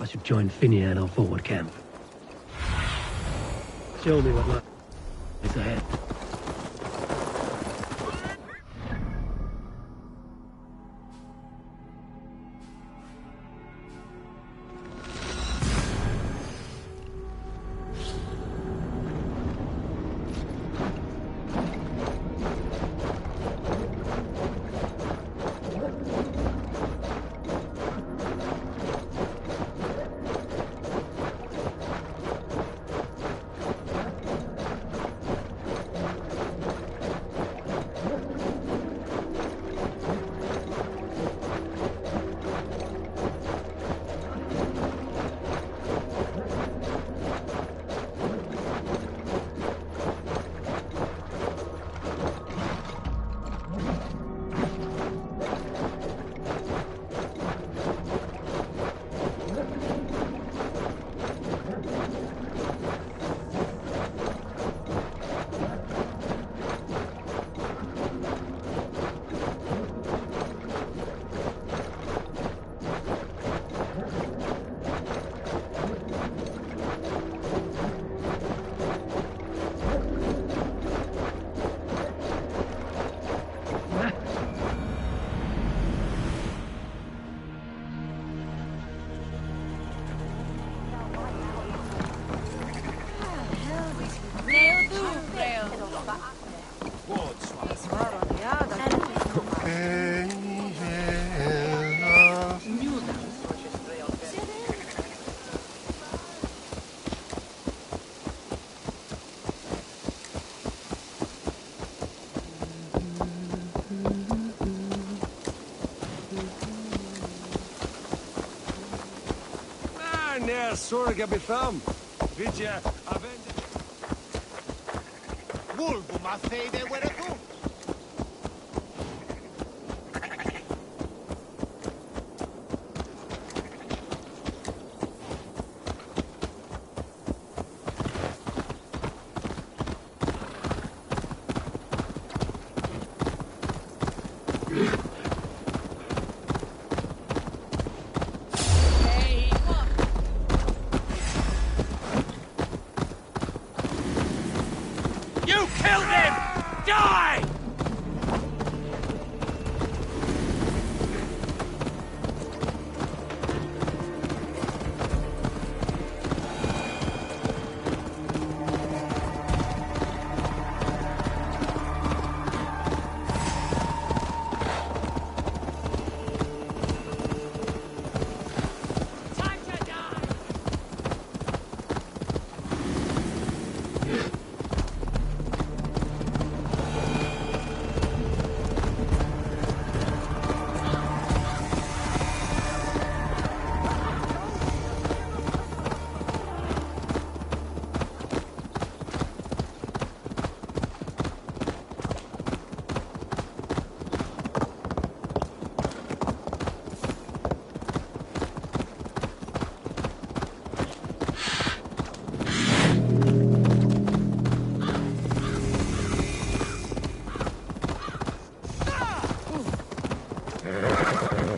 I should join Finney at our forward camp. Show me what lies ahead. Sorga befam. Vidja, avende. Vulgo ma fede wera tu.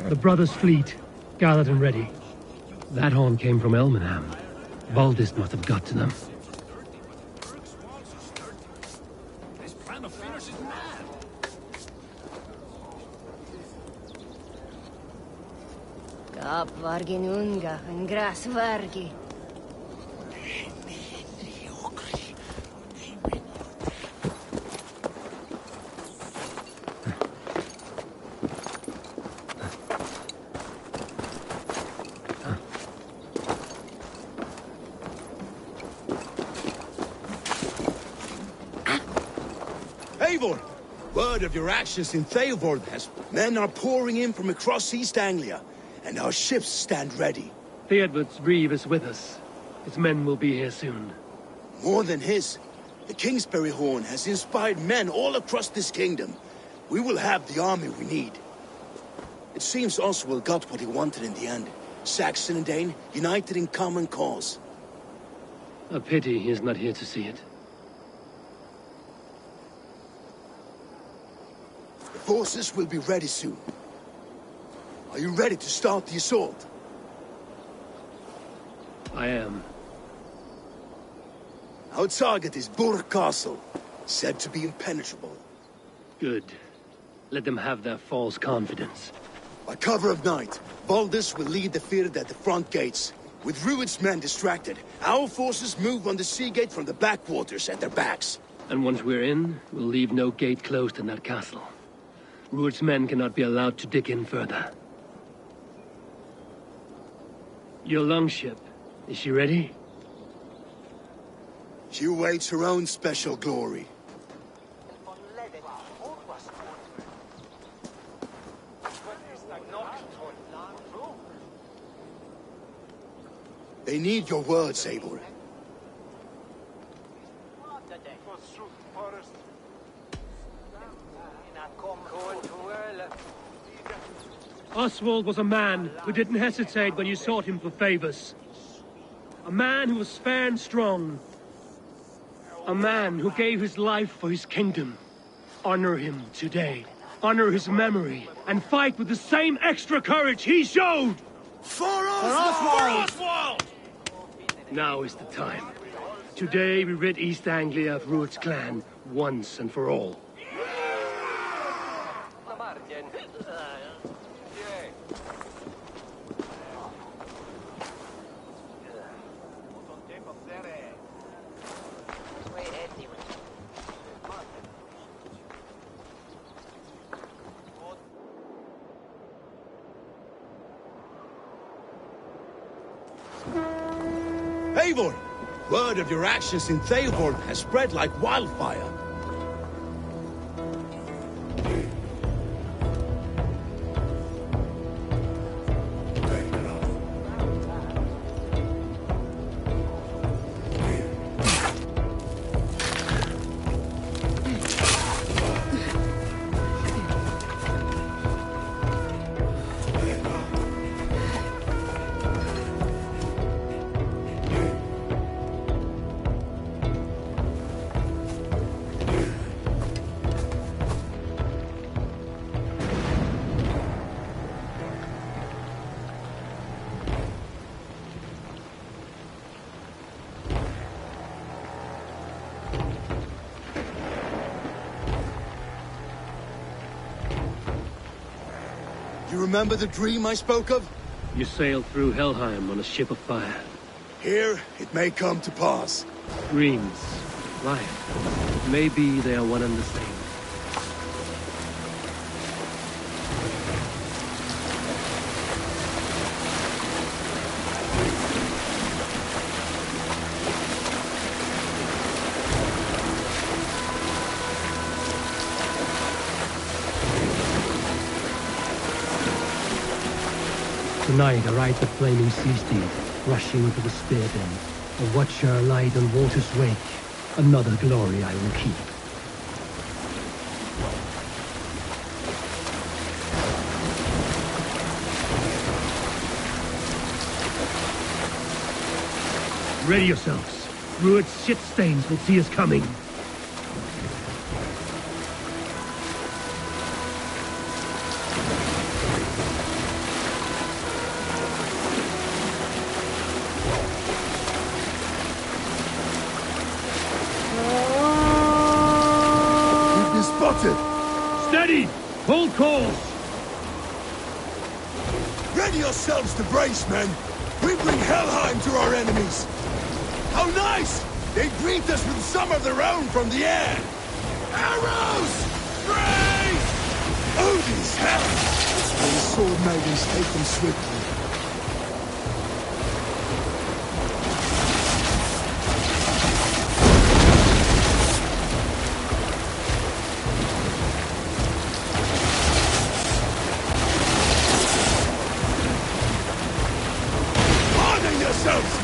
The brothers' fleet, gathered and ready. That horn came from Elmenham. Valdis must have got to them. This plan of Finnish is mad. Up vargin unga and grass vargi. Eivor! Word of your actions in Theodord has... Men are pouring in from across East Anglia, and our ships stand ready. Theodward's reeve is with us. His men will be here soon. More than his. The Kingsbury Horn has inspired men all across this kingdom. We will have the army we need. It seems Oswald got what he wanted in the end. Saxon and Dane, united in common cause. A pity he is not here to see it. The forces will be ready soon. Are you ready to start the assault? I am. Our target is Burg Castle, said to be impenetrable. Good. Let them have their false confidence. By cover of night, Baldus will lead the field at the front gates. With Rued's men distracted, our forces move on the sea gate from the backwaters at their backs. And once we're in, we'll leave no gate closed in that castle. Rued's men cannot be allowed to dig in further. Your longship, is she ready? She awaits her own special glory. They need your words, Eivor. Oswald was a man who didn't hesitate when you sought him for favors. A man who was fair and strong. A man who gave his life for his kingdom. Honor him today. Honor his memory. And fight with the same extra courage he showed! For Oswald! Now is the time. Today we rid East Anglia of Rued's clan, once and for all. Eivor! Word of your actions in Theodord has spread like wildfire. You remember the dream I spoke of? You sailed through Helheim on a ship of fire. Here, it may come to pass. Dreams, life, maybe they are one and the same. Tonight I ride the flaming sea steed, rushing to the spear den. A watcher light on water's wake. Another glory I will keep. Ready yourselves. Rued's shit stains will see us coming. Spotted! Steady! Hold course! Ready yourselves to brace, men! We bring Helheim to our enemies! How nice! They greet us with some of their own from the air! Arrows! Brace! Odin's hell! May the sword maidens take them swiftly.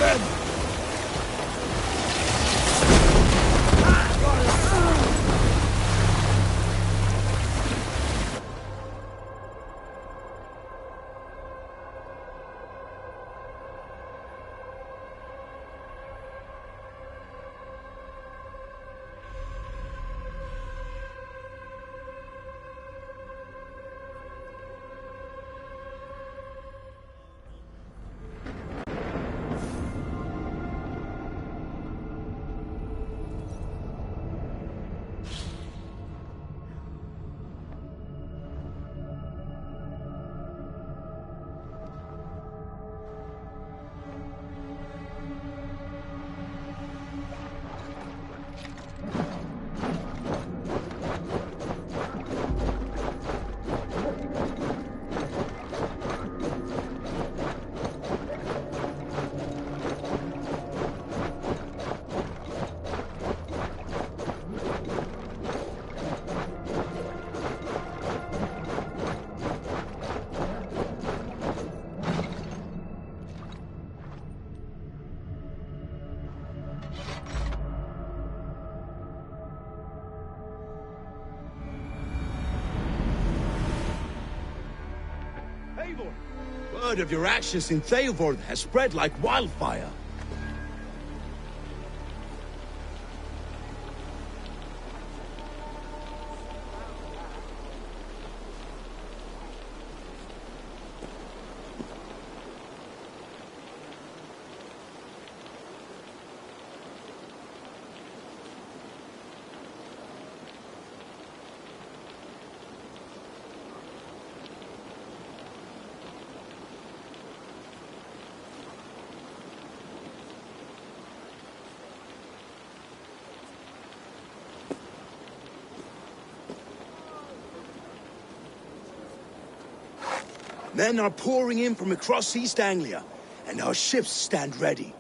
Men! Word of your actions in Theodor has spread like wildfire. Men are pouring in from across East Anglia, and our ships stand ready.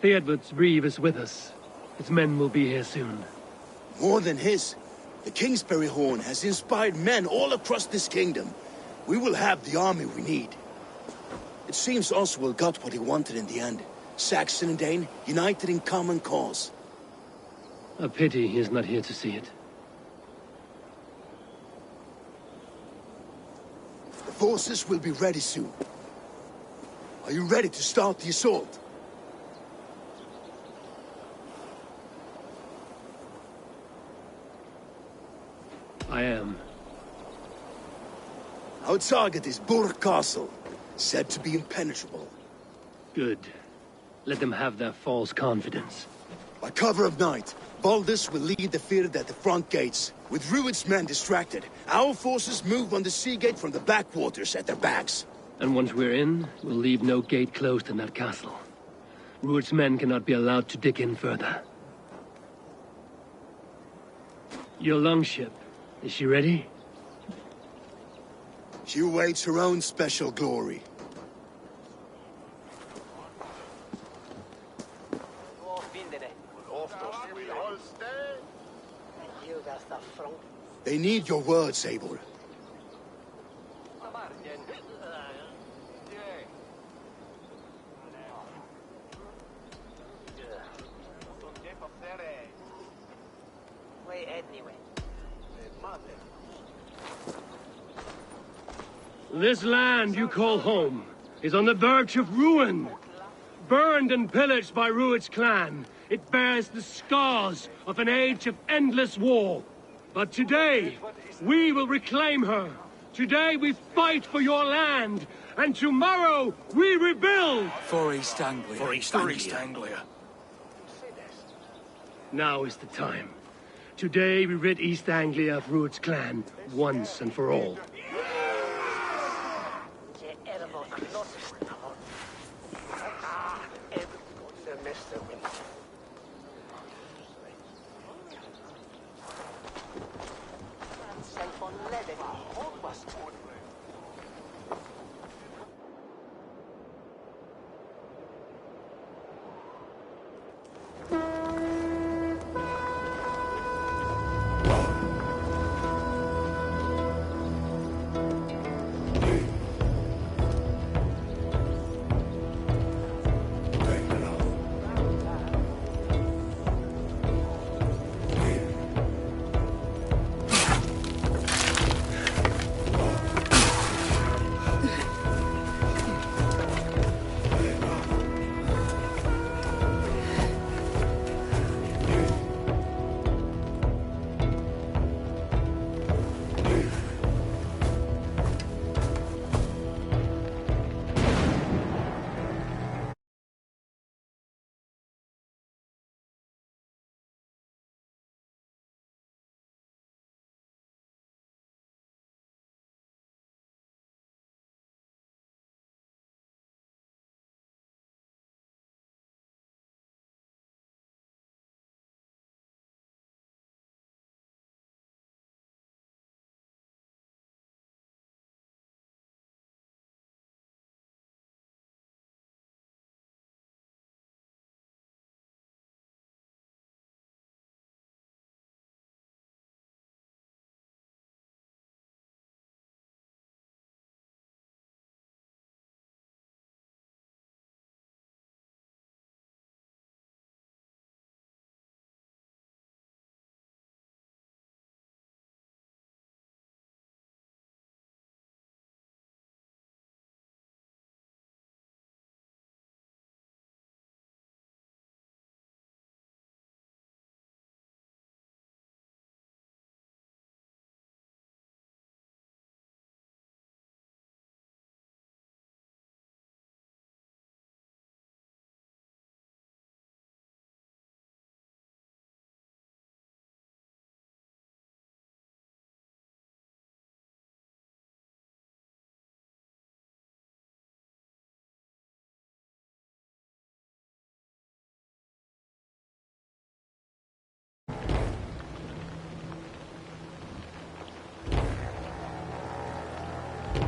Theodward's reeve is with us. His men will be here soon. More than his. The Kingsbury Horn has inspired men all across this kingdom. We will have the army we need. It seems Oswald got what he wanted in the end. Saxon and Dane, united in common cause. A pity he is not here to see it. The forces will be ready soon. Are you ready to start the assault? I am. Our target is Burg Castle, said to be impenetrable. Good. Let them have their false confidence. By cover of night, Baldus will lead the field at the front gates. With Rued's men distracted, our forces move on the sea gate from the backwaters at their backs. And once we're in, we'll leave no gate closed in that castle. Rued's men cannot be allowed to dig in further. Your longship, is she ready? She awaits her own special glory. They need your words, Eivor. This land you call home is on the verge of ruin. Burned and pillaged by Rued's clan, it bears the scars of an age of endless war. But today, we will reclaim her. Today we fight for your land, and tomorrow we rebuild! For East Anglia. For East Anglia. Now is the time. Today we rid East Anglia of Rued's clan, once and for all.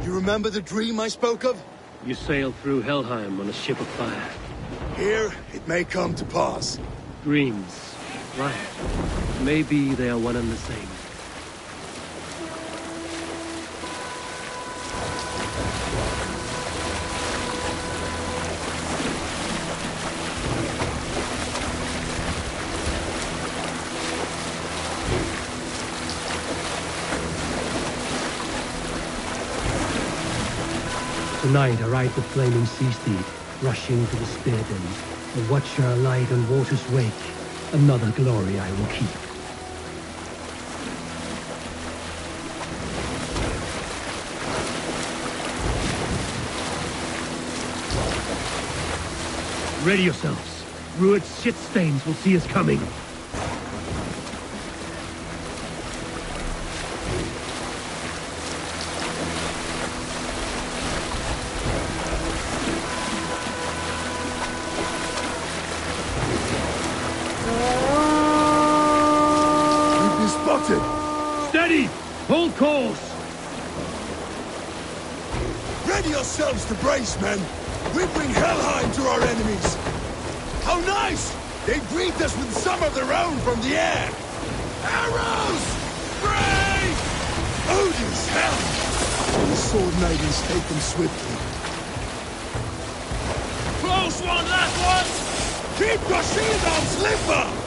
You remember the dream I spoke of? You sailed through Helheim on a ship of fire. Here, it may come to pass. Dreams. Right. Maybe they are one and the same. Tonight I ride the flaming sea steed, rushing to the spear den. A watcher alight on water's wake. Another glory I will keep. Ready yourselves. Rued's shit stains will see us coming. Steady! Hold course! Ready yourselves to brace, men! We bring Helheim to our enemies! How nice! They greet us with some of their own from the air! Arrows! Spray! Odin's hell! The sword maidens take them swiftly. Close one, last one! Keep your shield on, Slipper!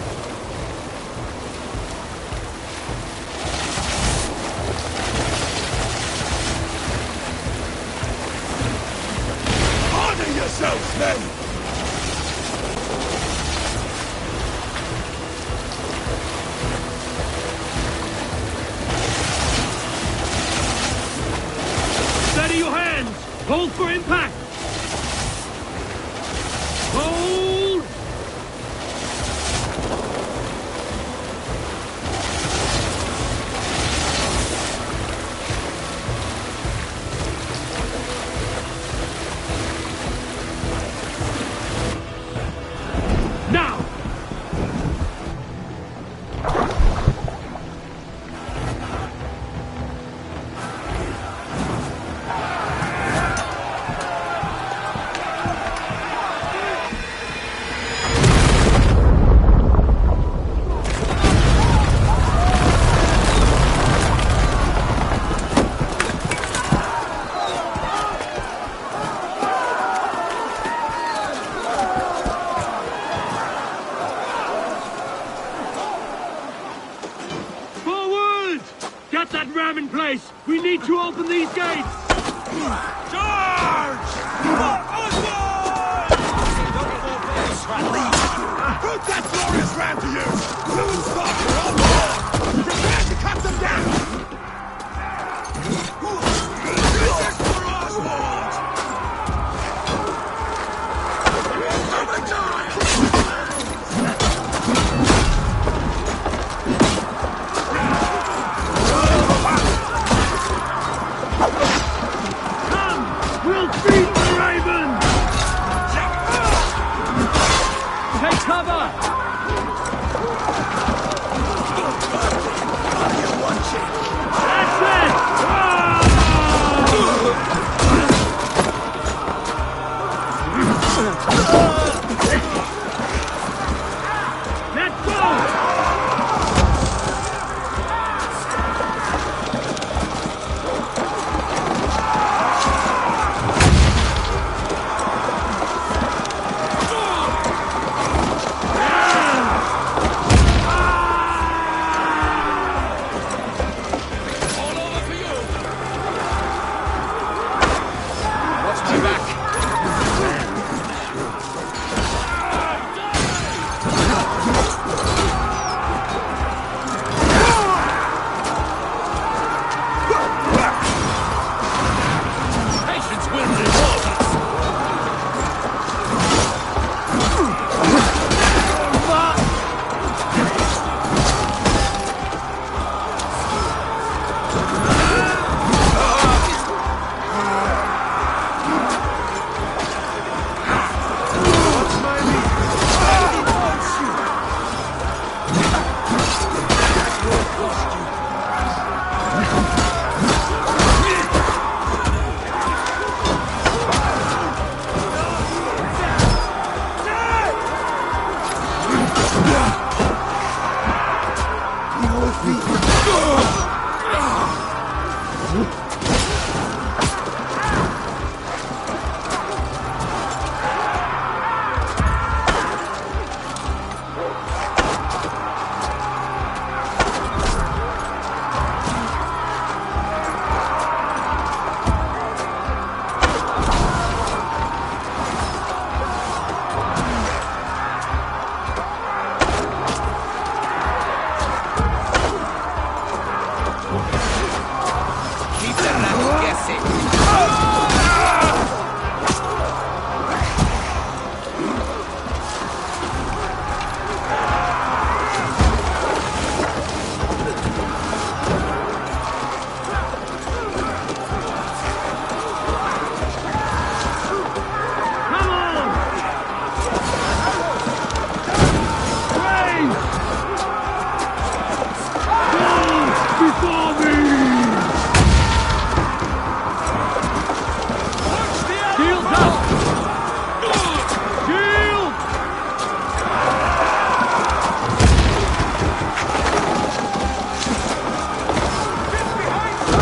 Yourselves, men! Steady your hands! Hold for impact! Hold! Get that ram in place! We need to open these gates! Charge! For Oswald! Put that glorious ram to use! We will stop your own war! Prepare to cut them down! This is for Oswald! Summertime! Come! We'll feed the raven! Take cover! That's it! Let's go! All over for you! Watch my back! Patience will reward us! Keep the rat guessing! Come on! Rain! Go before me! Shields up! Shield!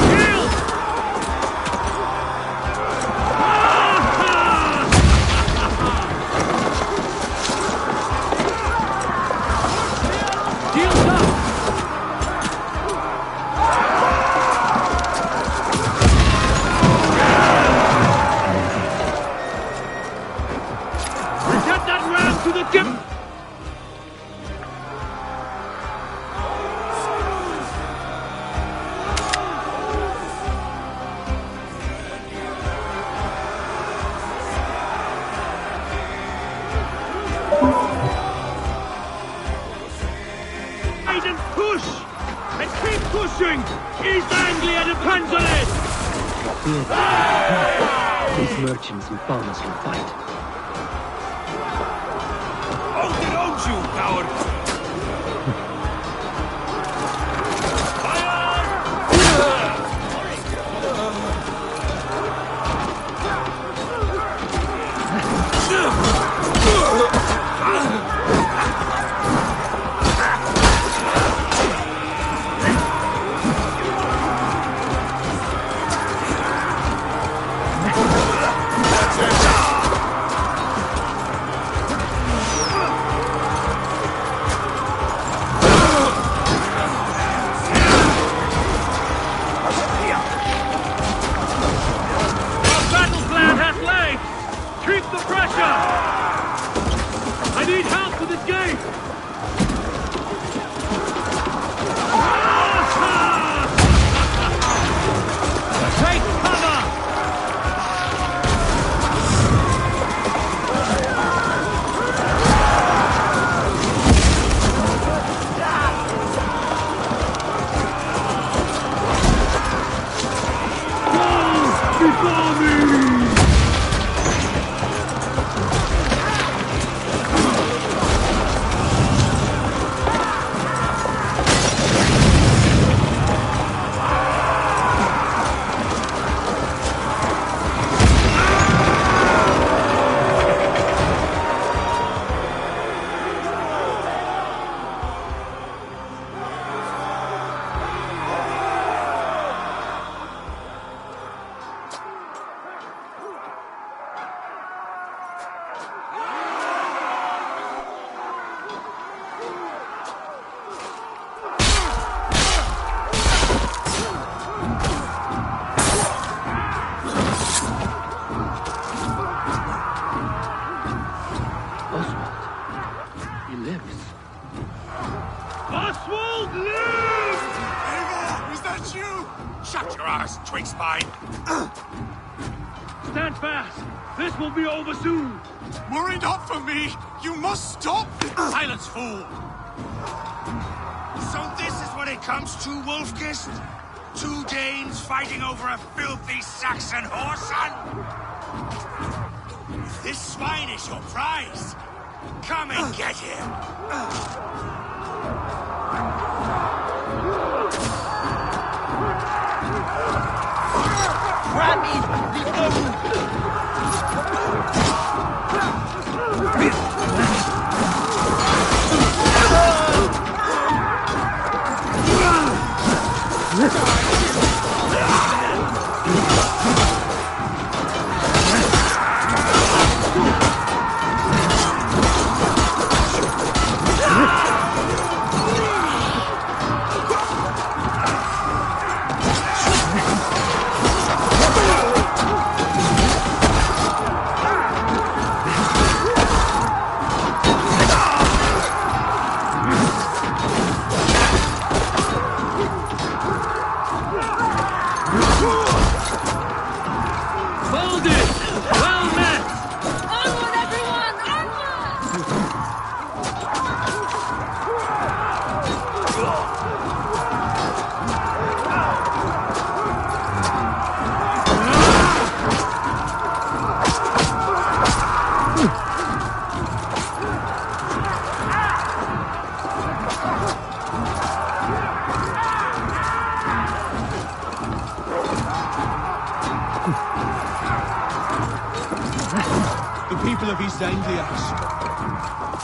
Shield! Shields up! Get that ram to the tip! And push! And keep pushing! East Anglia depends on it! These merchants and farmers will fight. Hold it, hold you, coward! for me! Shut your arse, twig spine! Stand fast! This will be over soon! Worry not for me! You must stop! Silence, fool! So this is what it comes to, Wolfkist? 2 Danes fighting over a filthy Saxon whoreson? This swine is your prize! Come and get him!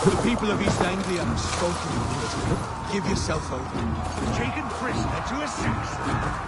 The people of East Anglia have spoken your word. Give yourself over. Taken prisoner to a Saxon.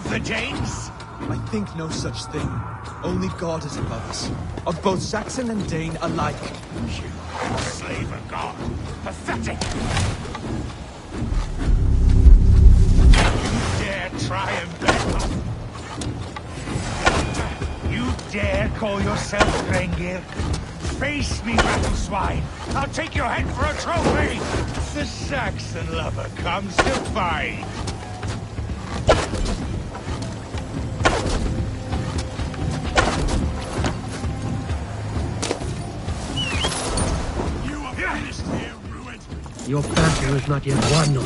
The Danes? I think no such thing. Only God is above us. Of both Saxon and Dane alike. You slave of God. Pathetic! You dare try and battle? You dare call yourself Rengir? Face me, rattle swine! I'll take your head for a trophy! The Saxon lover comes to fight! Your battle is not yet won.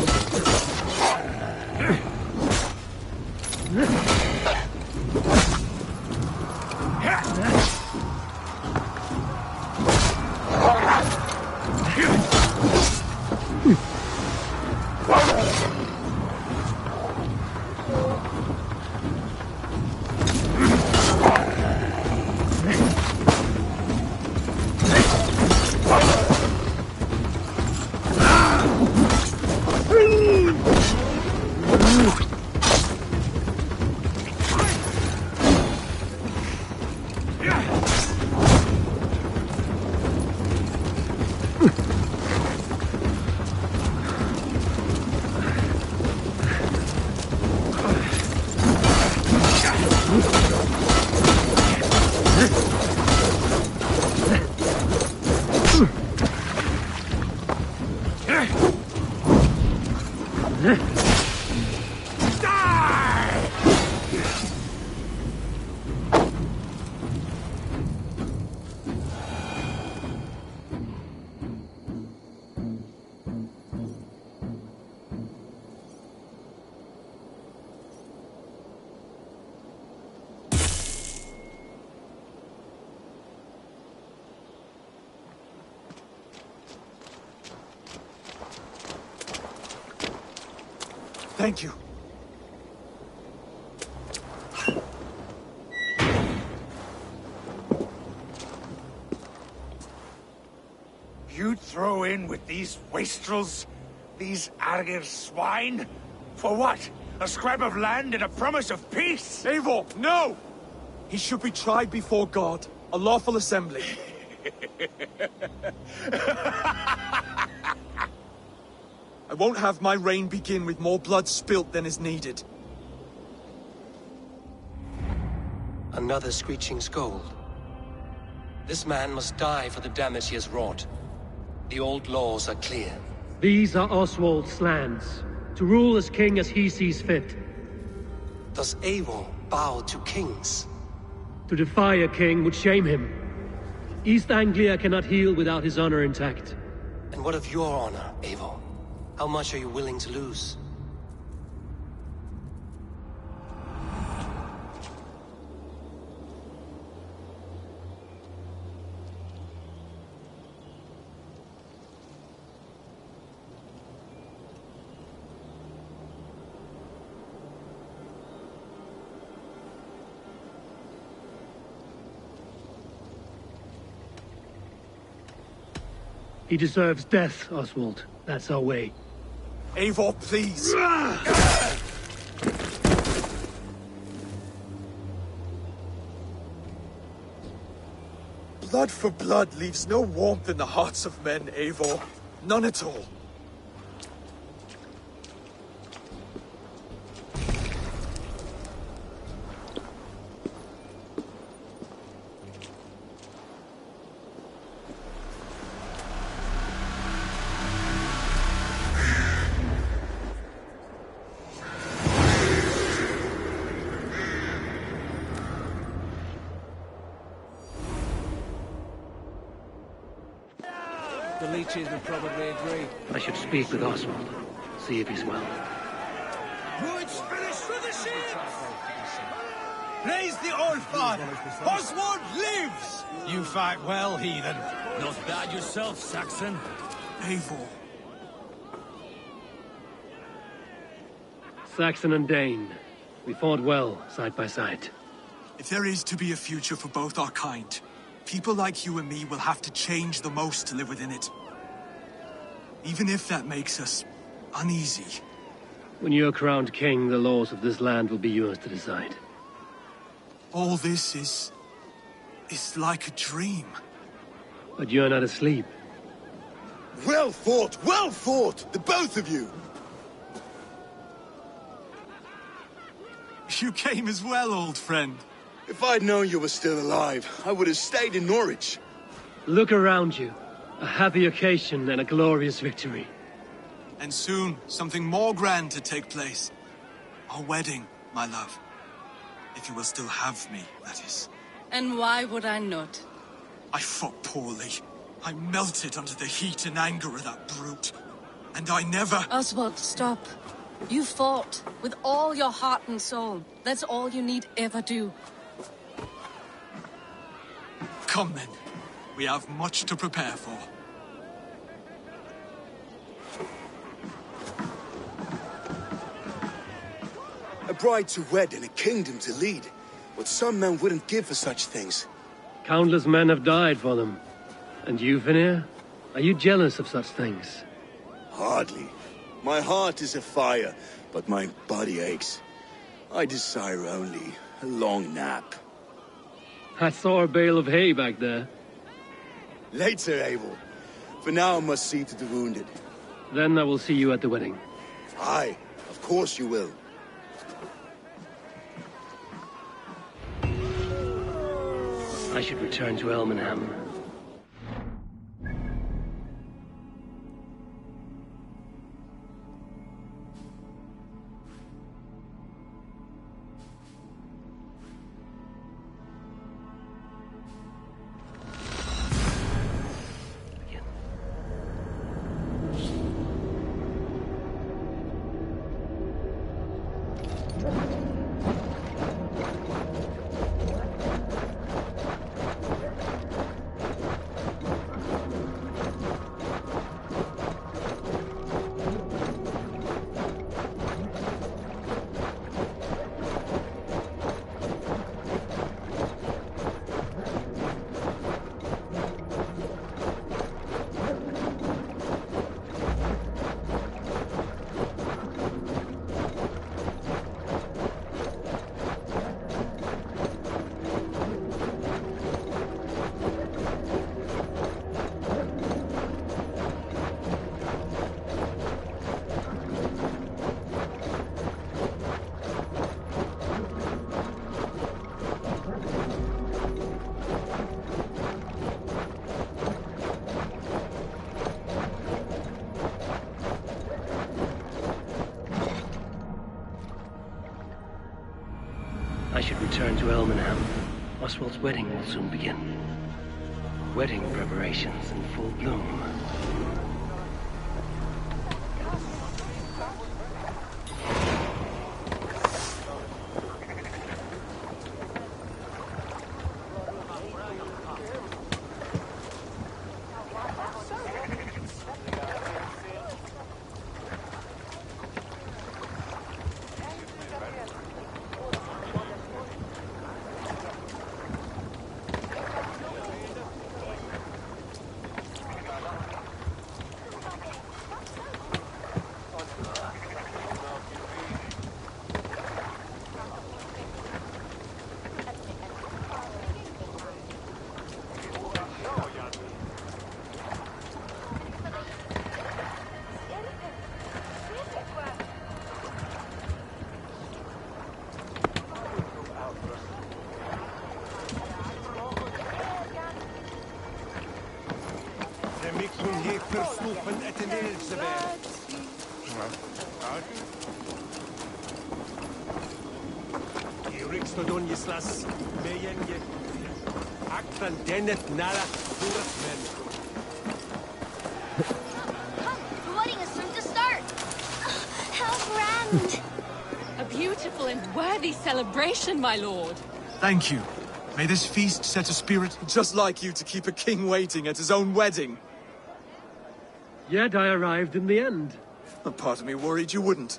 Thank you. You'd throw in with these wastrels? These Argir swine? For what? A scrap of land and a promise of peace? Eivor, no! He should be tried before God, a lawful assembly. I won't have my reign begin with more blood spilt than is needed. Another screeching scold. This man must die for the damage he has wrought. The old laws are clear. These are Oswald's lands, to rule as king as he sees fit. Does Eivor bow to kings? To defy a king would shame him. East Anglia cannot heal without his honor intact. And what of your honor, Eivor? How much are you willing to lose? He deserves death, Oswald. That's our way. Eivor, please! Blood for blood leaves no warmth in the hearts of men, Eivor. None at all. The leeches would probably agree. I should speak with Oswald. See if he's well. It's finished for the ship! Praise the Old Father! Oswald lives! You fight well, heathen. Not bad yourself, Saxon. Eivor. Saxon and Dane. We fought well, side by side. If there is to be a future for both our kind, people like you and me will have to change the most to live within it. Even if that makes us uneasy. When you're crowned king, the laws of this land will be yours to decide. All this is like a dream. But you're not asleep. Well fought, the both of you! You came as well, old friend. If I'd known you were still alive, I would have stayed in Norwich. Look around you. A happy occasion and a glorious victory. And soon, something more grand to take place. Our wedding, my love. If you will still have me, that is. And why would I not? I fought poorly. I melted under the heat and anger of that brute. And I never... Oswald, stop. You fought with all your heart and soul. That's all you need ever do. Come then. We have much to prepare for. A bride to wed and a kingdom to lead. What some men wouldn't give for such things. Countless men have died for them. And you, Vanir? Are you jealous of such things? Hardly. My heart is afire, but my body aches. I desire only a long nap. I saw a bale of hay back there. Later, Abel. For now, I must see to the wounded. Then I will see you at the wedding. Aye, of course you will. I should return to Elmenham. I should return to Elmenham. Oswald's wedding will soon begin. Wedding preparations in full bloom. The wedding is soon to start! How grand! A beautiful and worthy celebration, my lord. Thank you. May this feast set a spirit just like you to keep a king waiting at his own wedding. Yet I arrived in the end. A part of me worried you wouldn't.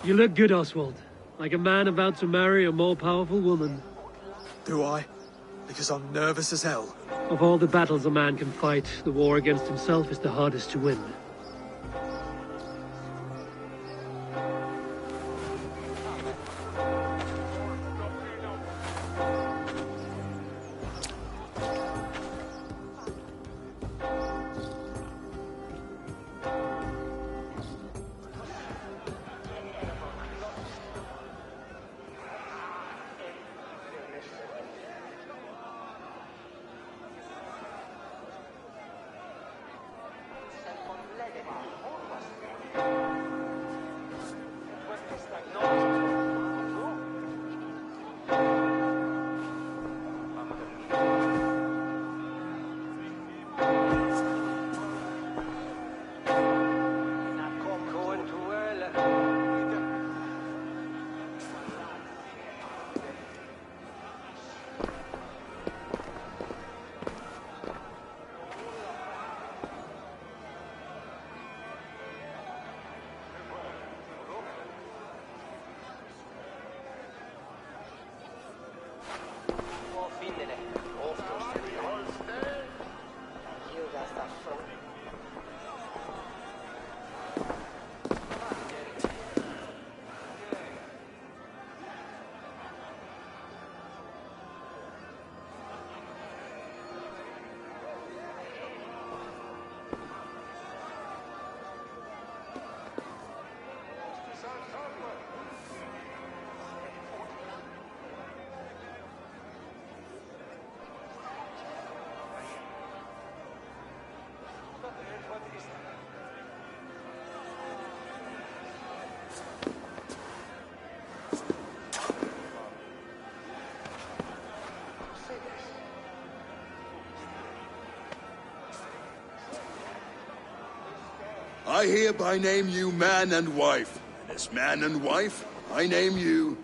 You look good, Oswald. Like a man about to marry a more powerful woman. Do I? Because I'm nervous as hell. Of all the battles a man can fight, the war against himself is the hardest to win. I hereby name you man and wife. And as man and wife, I name you...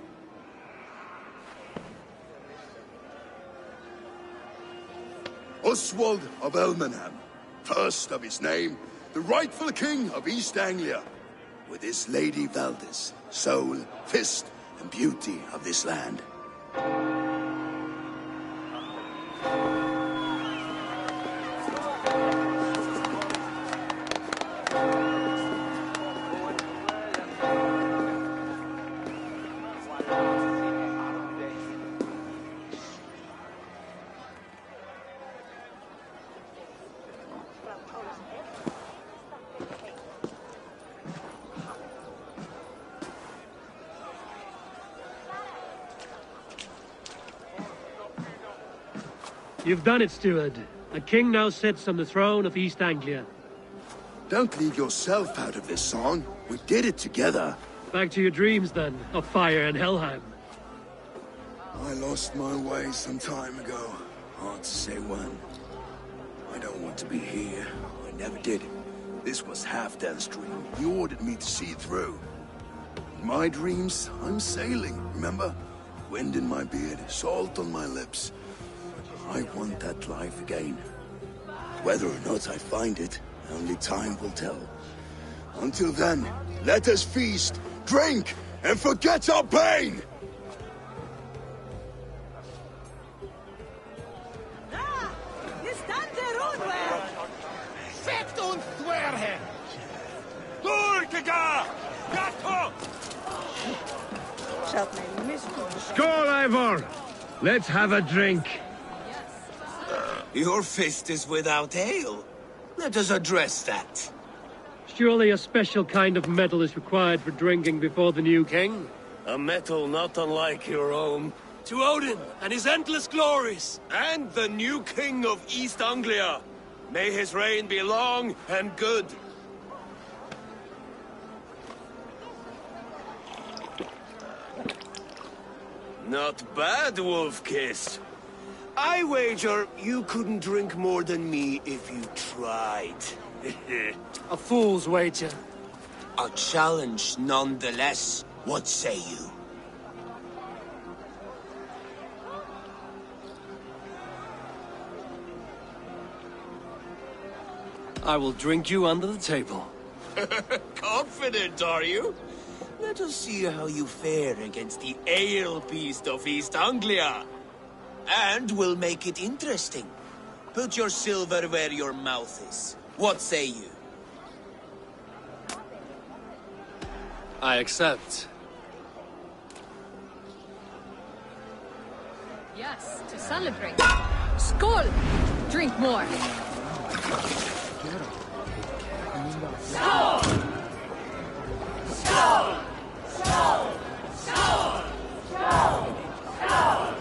Oswald of Elmenham, first of his name, the rightful king of East Anglia, with his lady Valdis, soul, fist, and beauty of this land. You've done it, steward. A king now sits on the throne of East Anglia. Don't leave yourself out of this song. We did it together. Back to your dreams, then, of fire and Helheim. I lost my way some time ago. Hard to say when. I don't want to be here. I never did. This was Halfdan's dream. He ordered me to see it through. In my dreams, I'm sailing, remember? Wind in my beard, salt on my lips. I want that life again. Whether or not I find it, only time will tell. Until then, let us feast, drink, and forget our pain! Skål, Ivor! Let's have a drink. Your fist is without ale. Let us address that. Surely a special kind of metal is required for drinking before the new king? A metal not unlike your own. To Odin and his endless glories. And the new king of East Anglia. May his reign be long and good. Not bad, Wolf-Kiss. I wager you couldn't drink more than me if you tried. A fool's wager. A challenge nonetheless. What say you? I will drink you under the table. Confident, are you? Let us see how you fare against the ale beast of East Anglia. And we'll make it interesting. Put your silver where your mouth is. What say you? I accept. Yes, to celebrate. Skål! Drink more. Skål! Skål! Skål! Skål! Skål! Skål!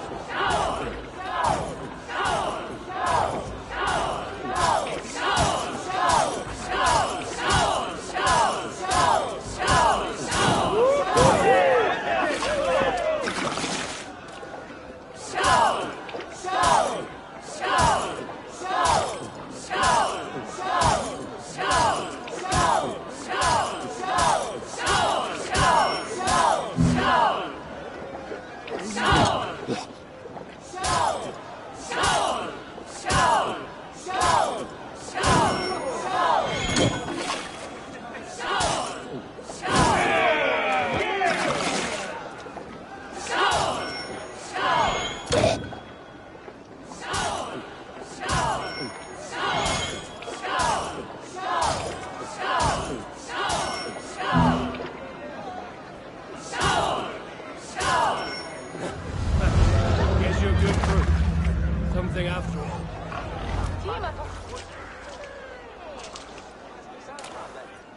After all.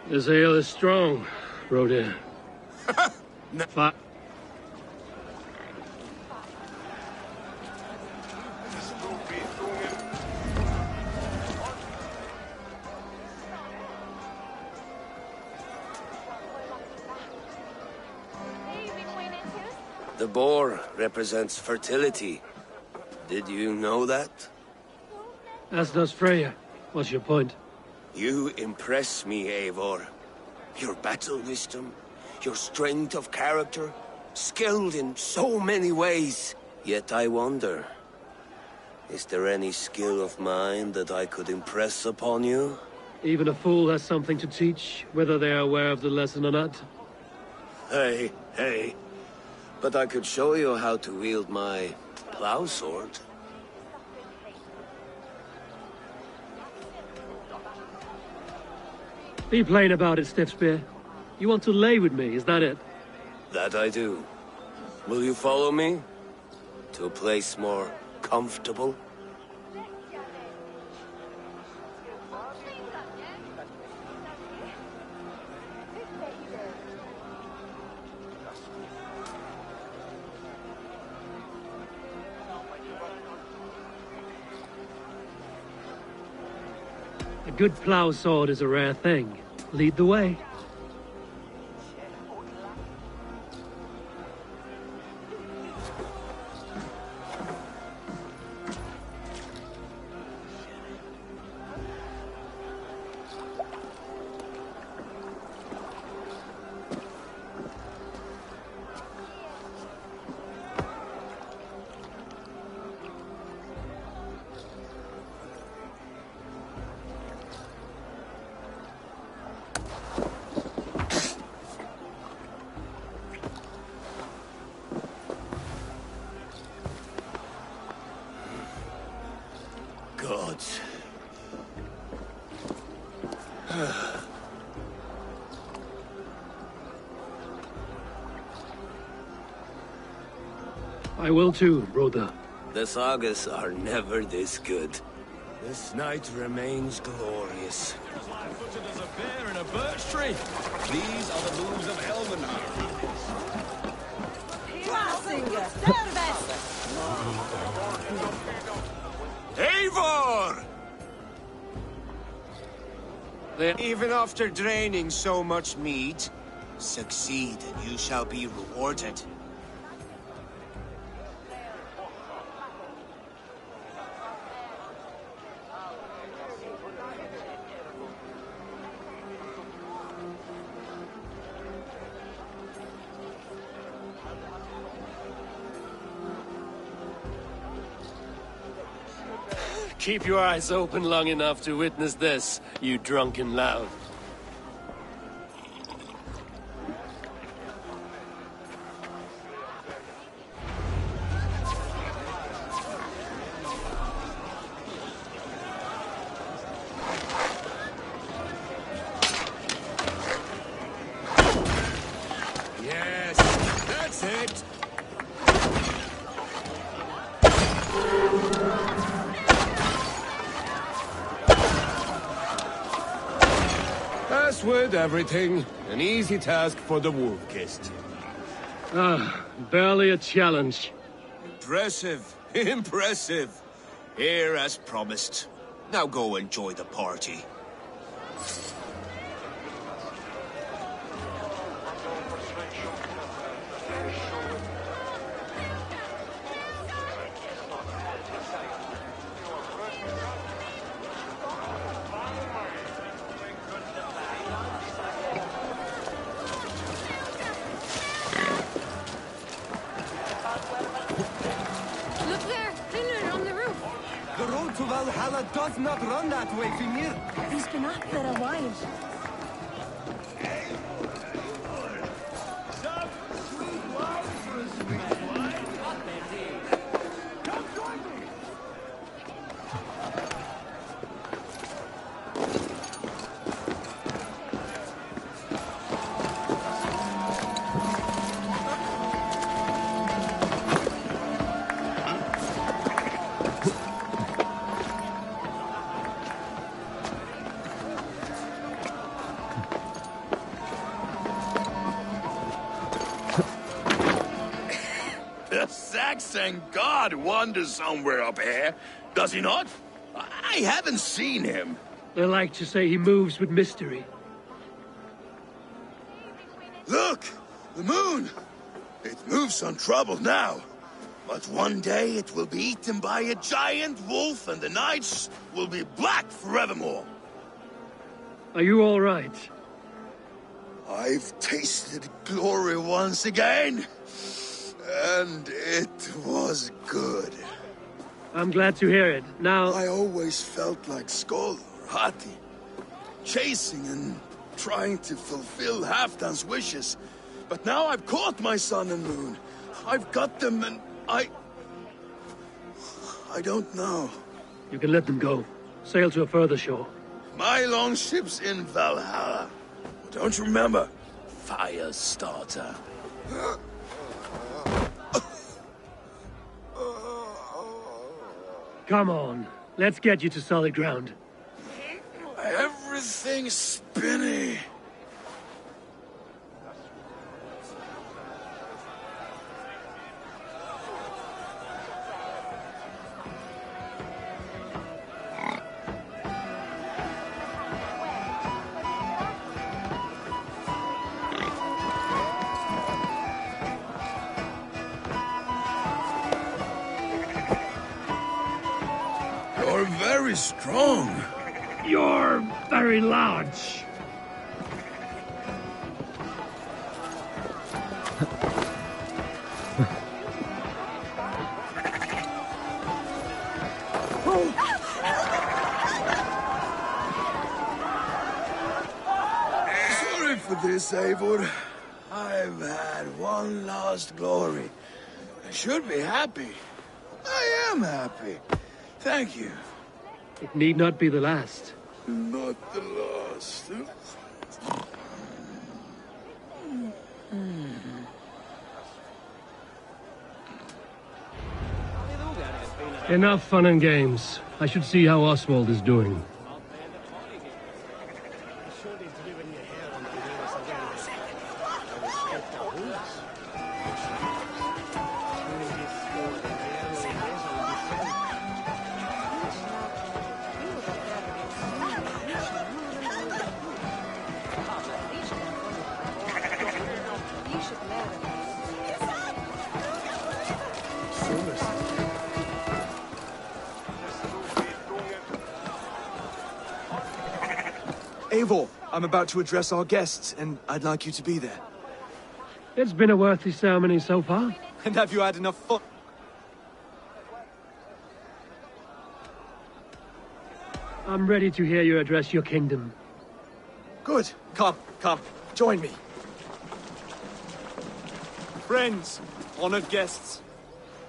This ale is strong, Rodin. The boar represents fertility. Did you know that? As does Freya. What's your point? You impress me, Eivor. Your battle wisdom, your strength of character, skilled in so many ways. Yet I wonder, is there any skill of mine that I could impress upon you? Even a fool has something to teach, whether they are aware of the lesson or not. Hey. But I could show you how to wield my plow sword. Be plain about it, Stiffspear. You want to lay with me, is that it? That I do. Will you follow me? To a place more comfortable? A good plow sword is a rare thing. Lead the way. Gods. I will too, brother. The sagas are never this good. This night remains glorious. Footed as a bear in a birch tree. These are the moves of Elvenar. Eivor! Even after draining so much mead, succeed and you shall be rewarded. Keep your eyes open long enough to witness this, you drunken lout. Yes, that's it! As with everything, an easy task for the wolf-kissed. Ah, barely a challenge. Impressive, impressive. Here as promised. Now go enjoy the party. Look there! Thinner on the roof! The road to Valhalla does not run that way, Fimir. He's been up there a while. The Saxon god wanders somewhere up here, does he not? I haven't seen him. They like to say he moves with mystery. Look! The moon! It moves untroubled now. But one day it will be eaten by a giant wolf and the nights will be black forevermore. Are you all right? I've tasted glory once again, and it was good. I'm glad to hear it. Now... I always felt like Skoll or Hati, chasing and trying to fulfill Halfdan's wishes. But now I've caught my sun and moon. I've got them and I don't know. You can let them go. Sail to a further shore. My longship's in Valhalla. Don't you remember? Fire starter. Come on. Let's get you to solid ground. Everything's spinny. You're very strong. You're very large. Sorry for this, Eivor. I've had one last glory. I should be happy. I am happy. Thank you. It need not be the last. Not the last. Enough fun and games. I should see how Oswald is doing. Eivor, I'm about to address our guests, and I'd like you to be there. It's been a worthy ceremony so far. And have you had enough fun? I'm ready to hear you address your kingdom. Good. Come, join me. Friends, honored guests,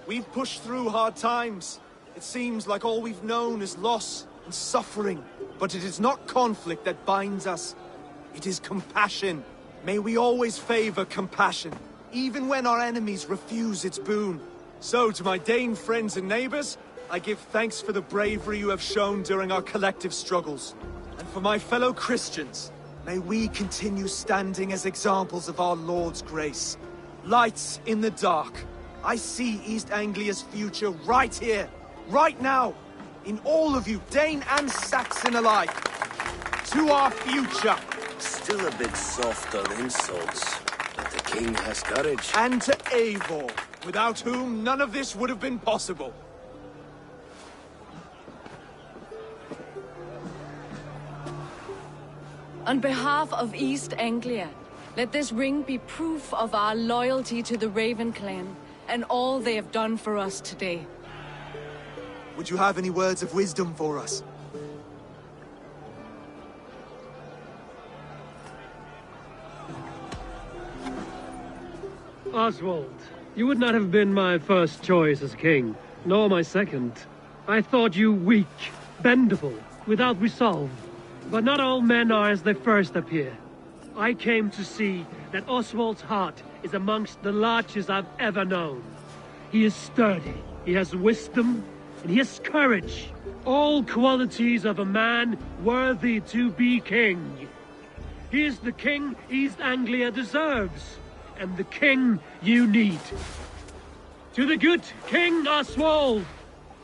we've pushed through hard times. It seems like all we've known is loss and suffering. But it is not conflict that binds us. It is compassion. May we always favor compassion, even when our enemies refuse its boon. So, to my Dane friends and neighbors, I give thanks for the bravery you have shown during our collective struggles. And for my fellow Christians, may we continue standing as examples of our Lord's grace. Lights in the dark. I see East Anglia's future right here, right now. In all of you, Dane and Saxon alike. To our future. Still a bit soft on insults, but the king has courage. And to Eivor, without whom none of this would have been possible. On behalf of East Anglia, let this ring be proof of our loyalty to the Raven clan and all they have done for us today. Would you have any words of wisdom for us? Oswald, you would not have been my first choice as king, nor my second. I thought you weak, bendable, without resolve. But not all men are as they first appear. I came to see that Oswald's heart is amongst the largest I've ever known. He is sturdy, he has wisdom, and he has courage. All qualities of a man worthy to be king. He is the king East Anglia deserves, and the king you need. To the good King Oswald!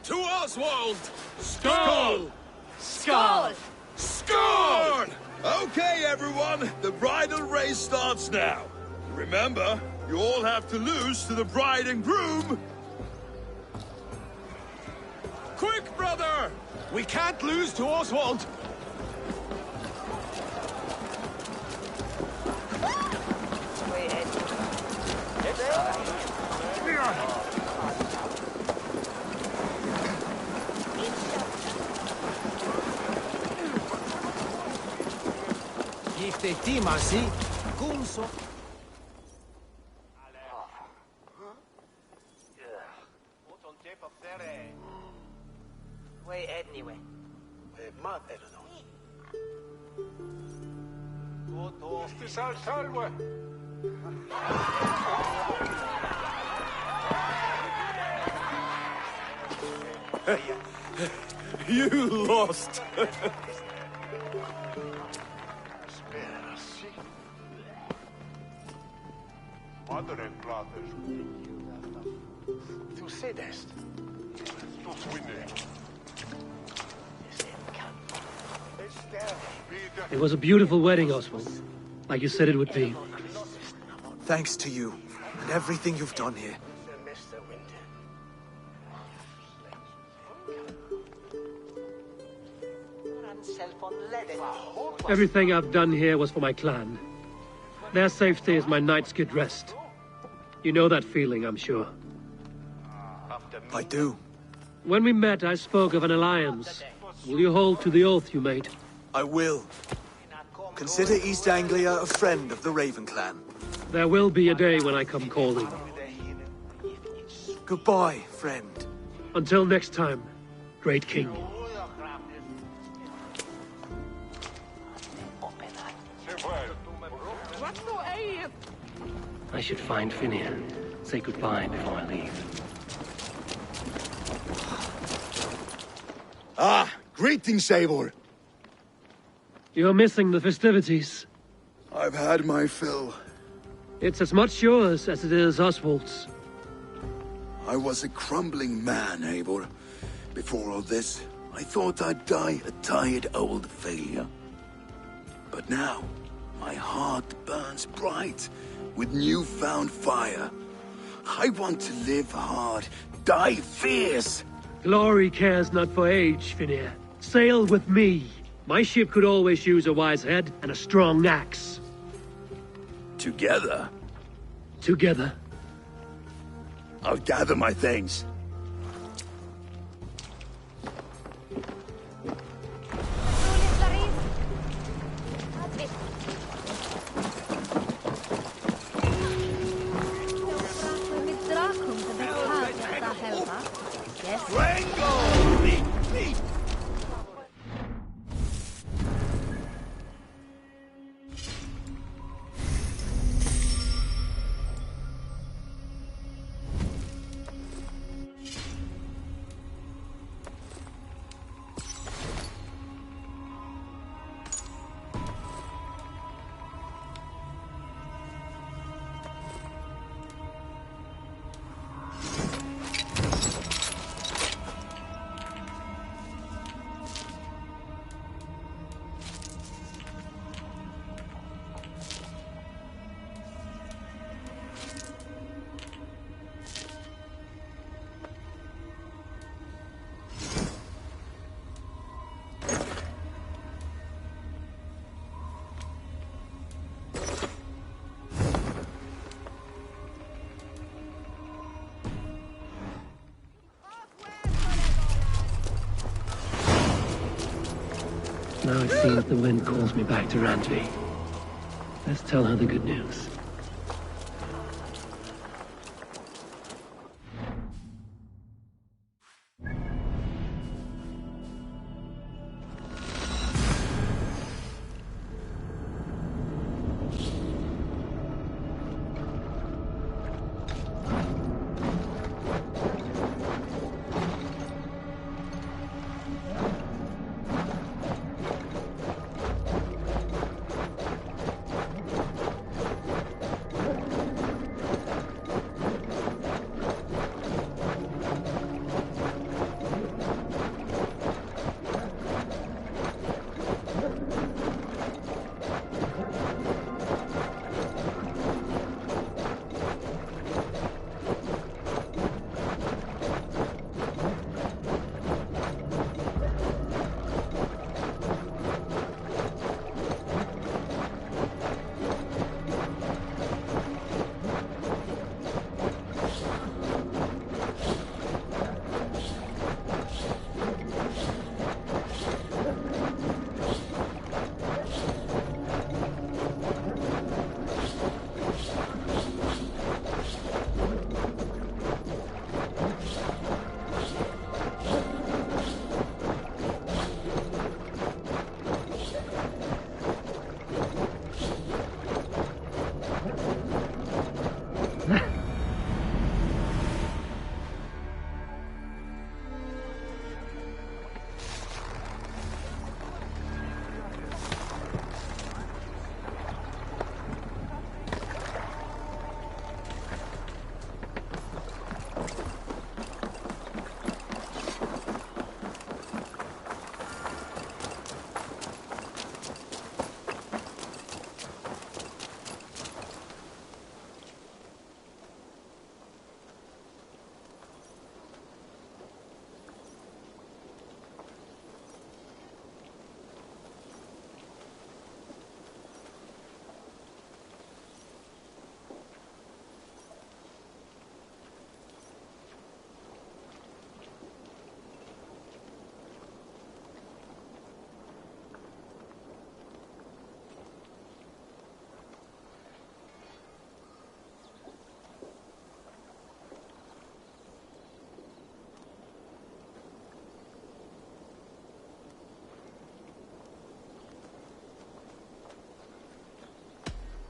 To Oswald! Skull! Skull! Skull! Okay, everyone, the bridal race starts now. Remember, you all have to lose to the bride and groom. Quick, brother! We can't lose to Oswald! Gifte timasi, kunso. Way anyway. You lost! Tu sedest. It was a beautiful wedding, Oswald. Like you said it would be. Thanks to you, and everything you've done here. Everything I've done here was for my clan. Their safety is my night's good rest. You know that feeling, I'm sure. I do. When we met, I spoke of an alliance. Will you hold to the oath you made? I will. Consider East Anglia a friend of the Raven clan. There will be a day when I come calling. Goodbye, friend. Until next time, great king. I should find Finia. Say goodbye before I leave. Ah, greetings, Eivor. You're missing the festivities. I've had my fill. It's as much yours as it is Oswald's. I was a crumbling man, Eivor. Before all this, I thought I'd die a tired old failure. But now, my heart burns bright with newfound fire. I want to live hard, die fierce. Glory cares not for age, Finia. Sail with me. My ship could always use a wise head and a strong axe. Together? Together. I'll gather my things. Now it seems the wind calls me back to Randvi. Let's tell her the good news.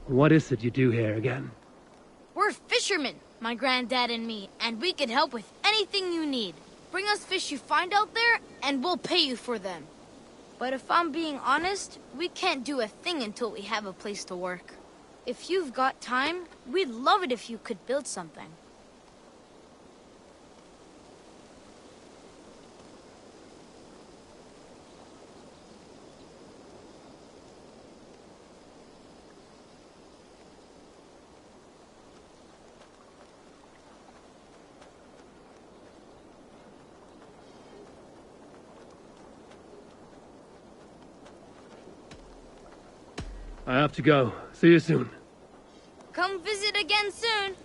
What is it you do here again? We're fishermen, my granddad and me, and we can help with anything you need. Bring us fish you find out there, and we'll pay you for them. But if I'm being honest, we can't do a thing until we have a place to work. If you've got time, we'd love it if you could build something. I have to go. See you soon. Come visit again soon.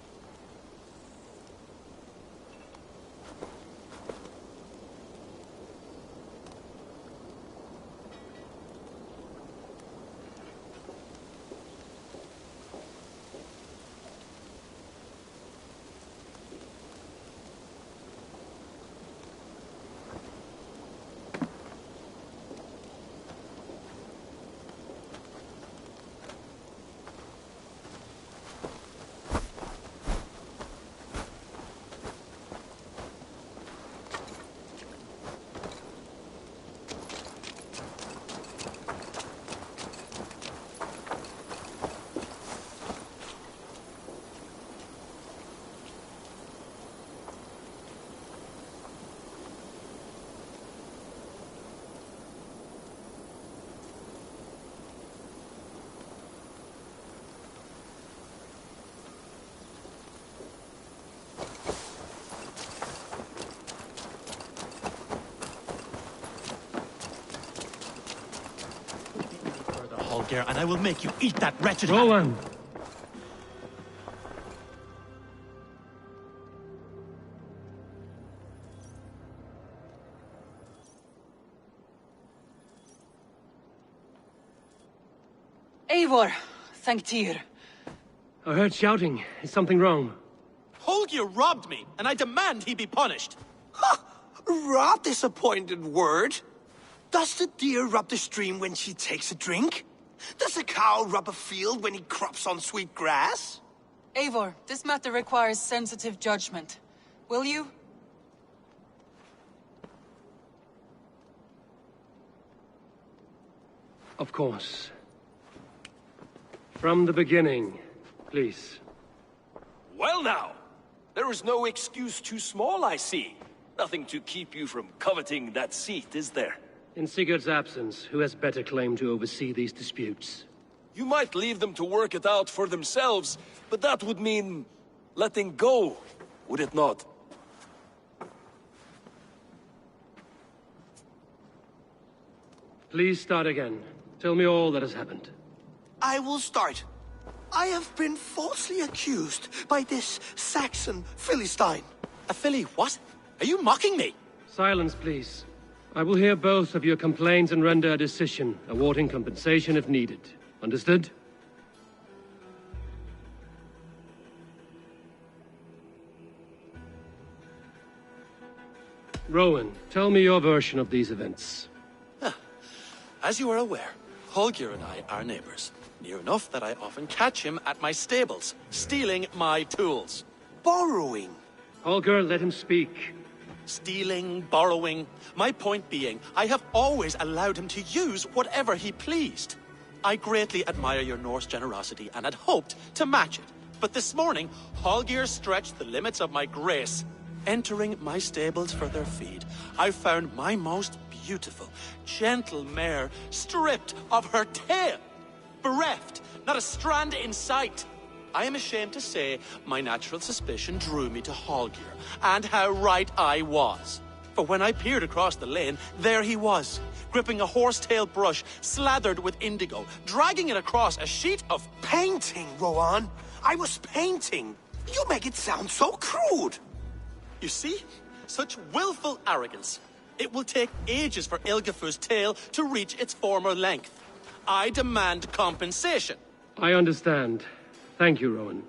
Holger, and I will make you eat that wretched... Rowan! Eivor, thank Tyr. I heard shouting. Is something wrong? Holger robbed me, and I demand he be punished. Ha! Rot disappointed word. Does the deer rub the stream when she takes a drink? Does a cow rub a field when he crops on sweet grass? Eivor, this matter requires sensitive judgment. Will you? Of course. From the beginning, please. Well now, there is no excuse too small, I see. Nothing to keep you from coveting that seat, is there? In Sigurd's absence, who has better claim to oversee these disputes? You might leave them to work it out for themselves, but that would mean letting go, would it not? Please start again. Tell me all that has happened. I will start. I have been falsely accused by this Saxon Philistine. A Philly what? Are you mocking me? Silence, please. I will hear both of your complaints and render a decision, awarding compensation if needed. Understood? Rowan, tell me your version of these events. As you are aware, Holger and I are neighbors. Near enough that I often catch him at my stables, stealing my tools. Borrowing. Holger, let him speak. Stealing, borrowing. My point being, I have always allowed him to use whatever he pleased. I greatly admire your Norse generosity and had hoped to match it. But this morning, Holger stretched the limits of my grace. Entering my stables for their feed, I found my most beautiful, gentle mare stripped of her tail. Bereft, not a strand in sight. I am ashamed to say my natural suspicion drew me to Holger, and how right I was. For when I peered across the lane, there he was, gripping a horsetail brush slathered with indigo, dragging it across a sheet of... Painting, Rowan. I was painting. You make it sound so crude. You see? Such willful arrogance. It will take ages for Ilgifu's tail to reach its former length. I demand compensation. I understand. Thank you, Rowan.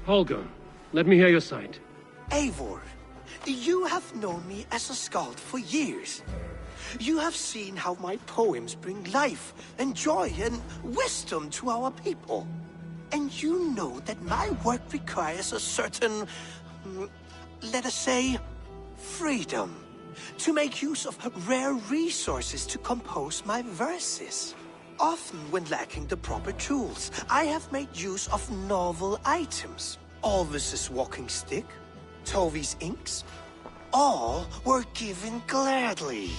Holger, let me hear your side. Eivor, you have known me as a skald for years. You have seen how my poems bring life and joy and wisdom to our people. And you know that my work requires a certain, let us say, freedom. To make use of rare resources to compose my verses. Often when lacking the proper tools, I have made use of novel items. Alvis's walking stick, Tovi's inks, all were given gladly.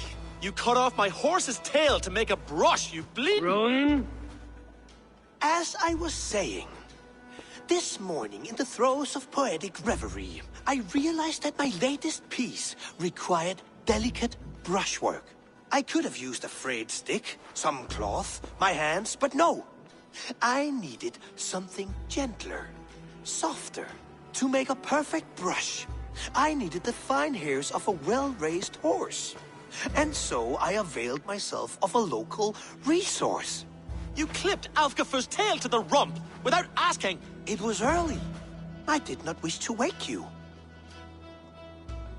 You cut off my horse's tail to make a brush, you bleed. Rowan? As I was saying, this morning in the throes of poetic reverie, I realized that my latest piece required delicate brushwork. I could have used a frayed stick, some cloth, my hands, but no. I needed something gentler, softer. To make a perfect brush, I needed the fine hairs of a well-raised horse. And so I availed myself of a local resource. You clipped Alfgafu's tail to the rump without asking. It was early. I did not wish to wake you.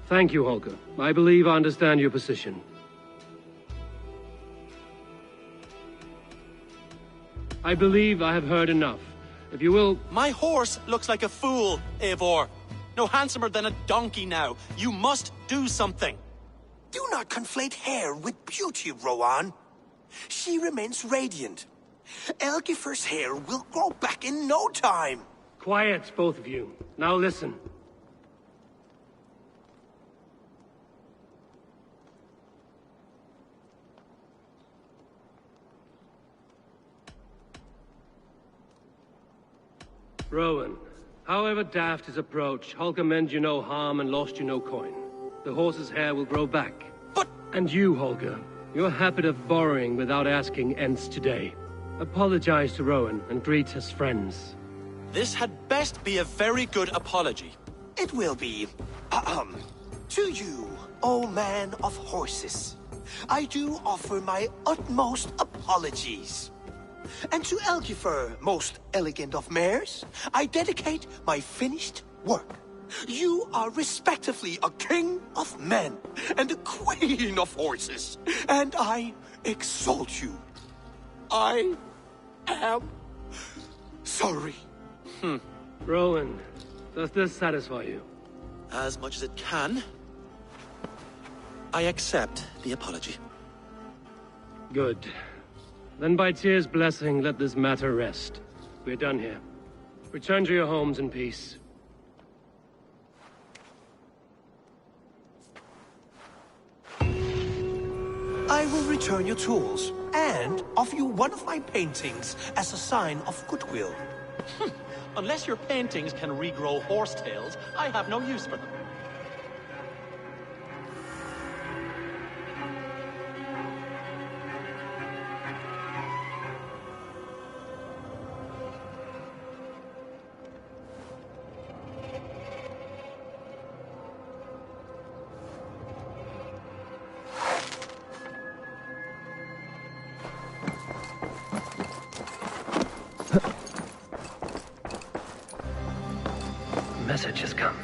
Thank you, Holger. I believe I understand your position. I believe I have heard enough. If you will... My horse looks like a fool, Eivor. No handsomer than a donkey now. You must do something. Do not conflate hair with beauty, Rowan. She remains radiant. Elgifer's hair will grow back in no time. Quiet, both of you. Now listen. Rowan, however daft his approach, Holger meant you no harm and lost you no coin. The horse's hair will grow back. But... And you, Holger, your habit of borrowing without asking ends today. Apologize to Rowan and greet his friends. This had best be a very good apology. It will be. To you, O man of horses, I do offer my utmost apologies. And to Elgifer, most elegant of mares, I dedicate my finished work. You are respectively a king of men and a queen of horses, and I exalt you. I am sorry. Rowan, does this satisfy you? As much as it can. I accept the apology. Good. Then by Tyr's blessing, let this matter rest. We're done here. Return to your homes in peace. I will return your tools, and offer you one of my paintings as a sign of goodwill. Unless your paintings can regrow horsetails, I have no use for them. Message has come.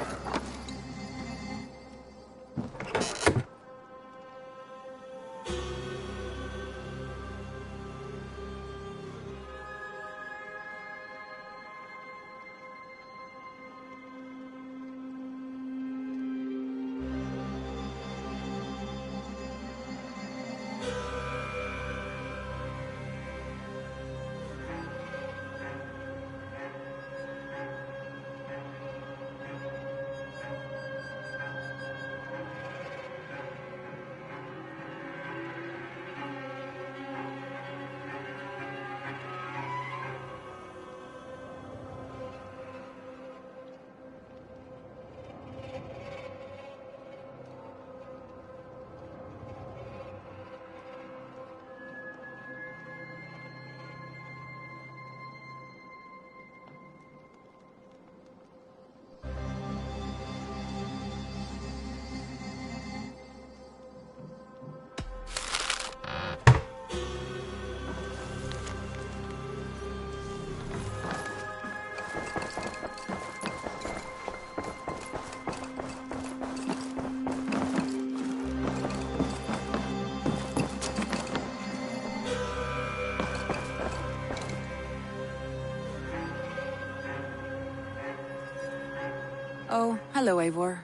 Oh, hello, Eivor.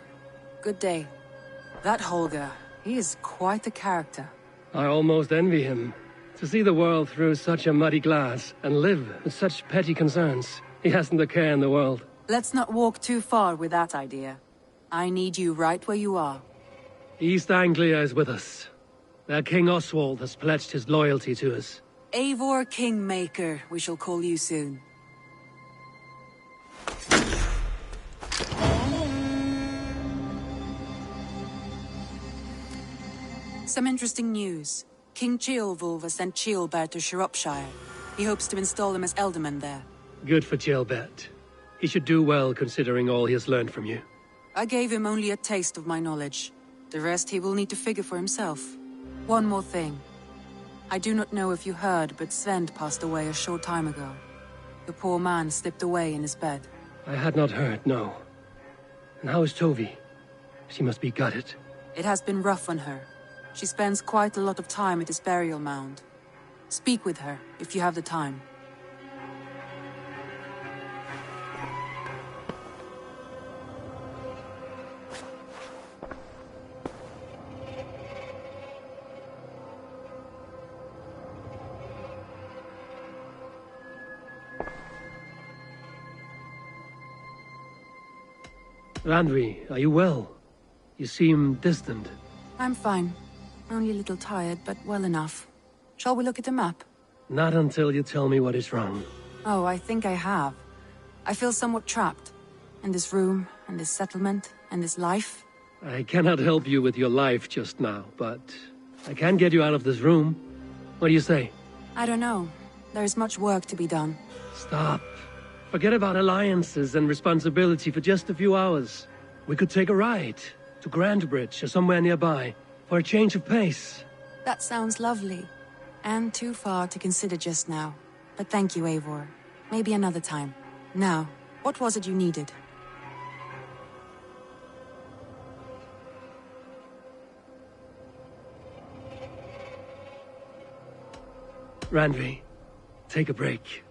Good day. That Holger, he is quite the character. I almost envy him. To see the world through such a muddy glass, and live with such petty concerns. He hasn't a care in the world. Let's not walk too far with that idea. I need you right where you are. East Anglia is with us. Their King Oswald has pledged his loyalty to us. Eivor Kingmaker, we shall call you soon. Some interesting news. King Ceolwulf has sent Ceolbert to Shropshire. He hopes to install him as Elderman there. Good for Ceolbert. He should do well considering all he has learned from you. I gave him only a taste of my knowledge. The rest he will need to figure for himself. One more thing. I do not know if you heard, but Sven passed away a short time ago. The poor man slipped away in his bed. I had not heard, no. And how is Tovi? She must be gutted. It has been rough on her. She spends quite a lot of time at his burial mound. Speak with her, if you have the time. Randvi, are you well? You seem distant. I'm fine. Only a little tired, but well enough. Shall we look at the map? Not until you tell me what is wrong. Oh, I think I have. I feel somewhat trapped. In this room, and this settlement, and this life. I cannot help you with your life just now, but I can get you out of this room. What do you say? I don't know. There is much work to be done. Stop. Forget about alliances and responsibility for just a few hours. We could take a ride to Grandbridge or somewhere nearby for a change of pace. That sounds lovely. And too far to consider just now. But thank you, Eivor. Maybe another time. Now, what was it you needed? Randvi, take a break.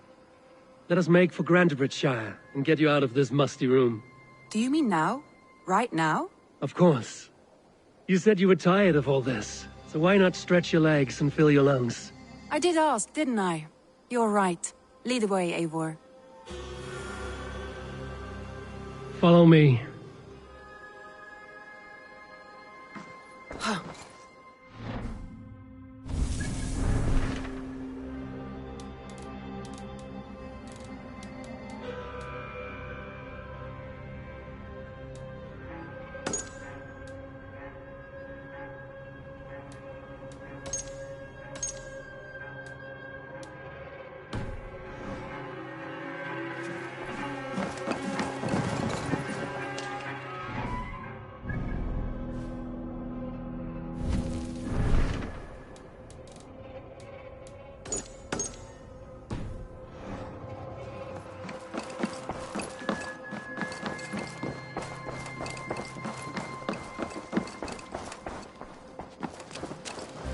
Let us make for Grantebridgeshire and get you out of this musty room. Do you mean now? Right now? Of course. You said you were tired of all this, so why not stretch your legs and fill your lungs? I did ask, didn't I? You're right. Lead the way, Eivor. Follow me.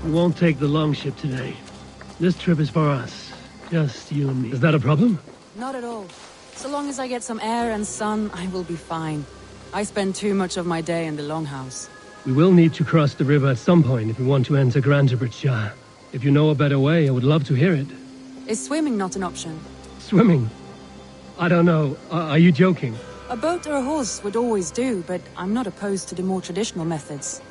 We won't take the longship today. This trip is for us. Just you and me. Is that a problem? Not at all. So long as I get some air and sun, I will be fine. I spend too much of my day in the longhouse. We will need to cross the river at some point if we want to enter Grantebridgeshire. If you know a better way, I would love to hear it. Is swimming not an option? Swimming? I don't know. Are you joking? A boat or a horse would always do, but I'm not opposed to the more traditional methods.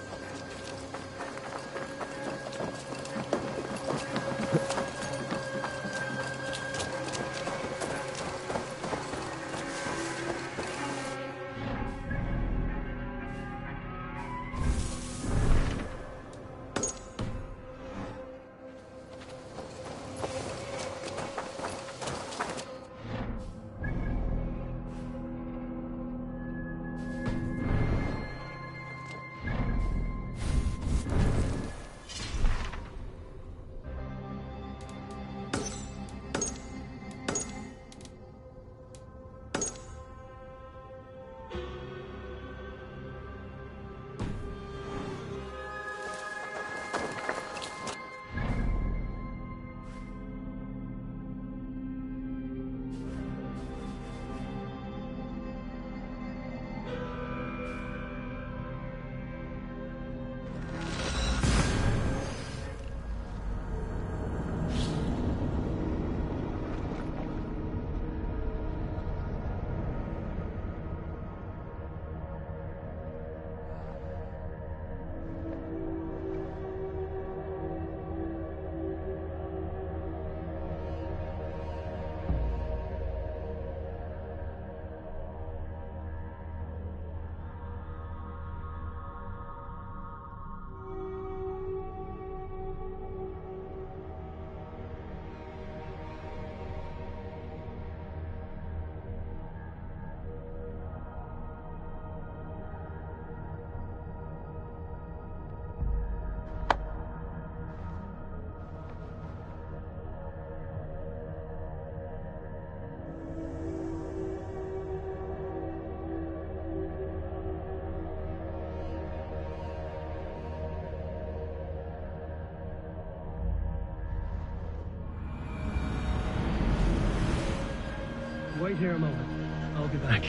Wait here a moment. I'll be back.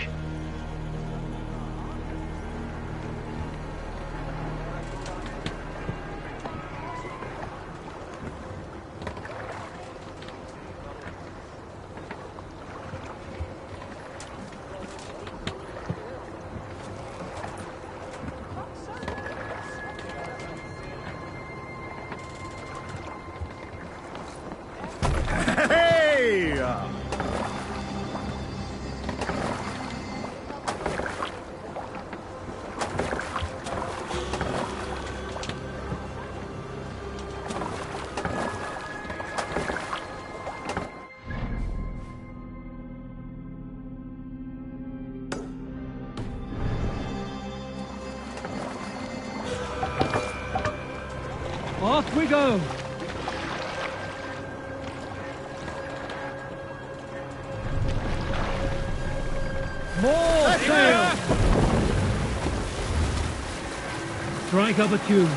Hey! Off we go! More sail! Strike up a tune.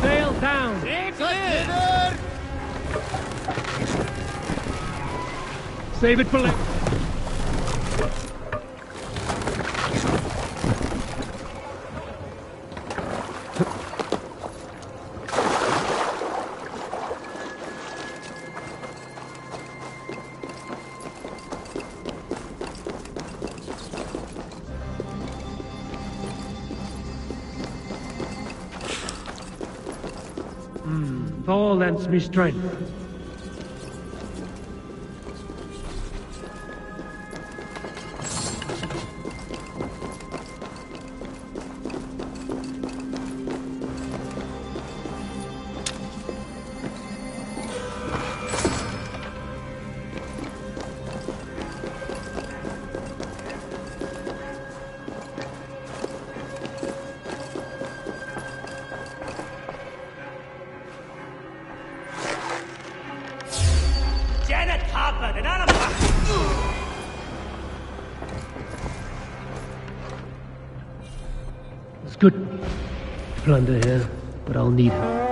Sail down! Save it for later. Thor lends me strength. It's good plunder here, but I'll need her.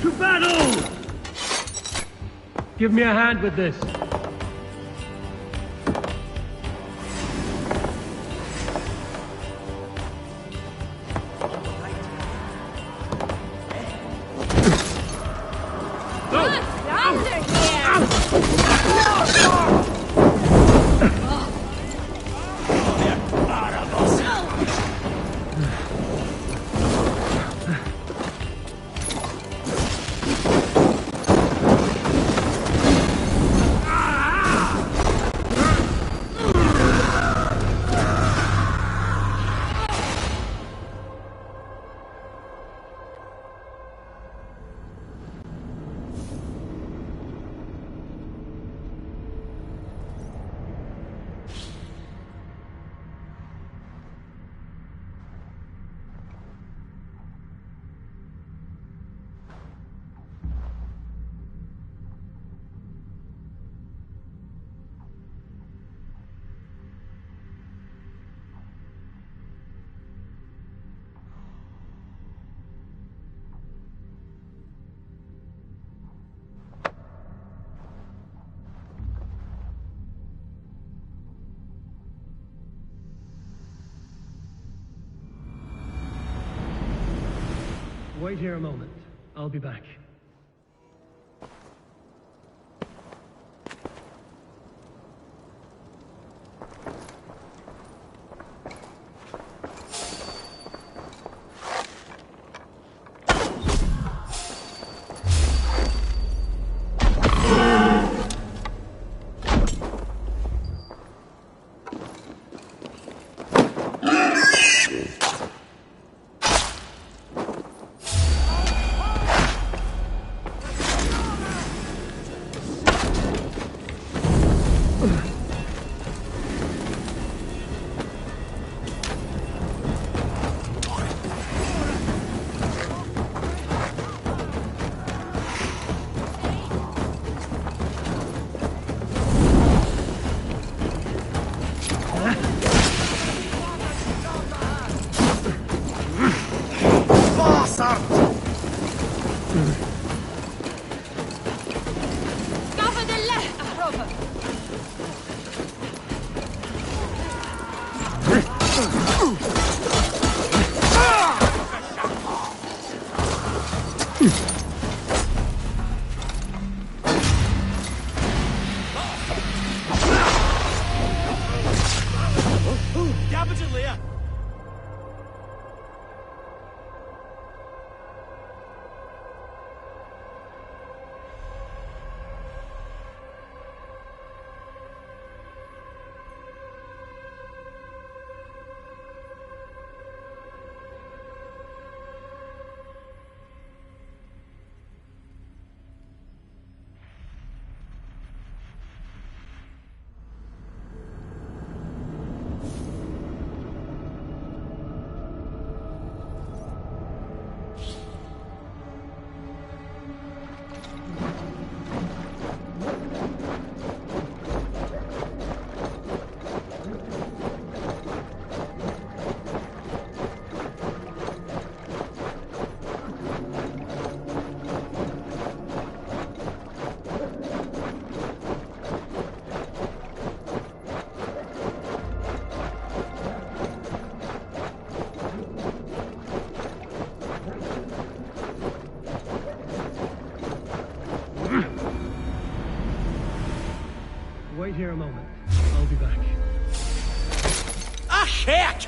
To battle! Give me a hand with this. Wait here a moment. I'll be back. here a moment. I'll be back. Ah, shit!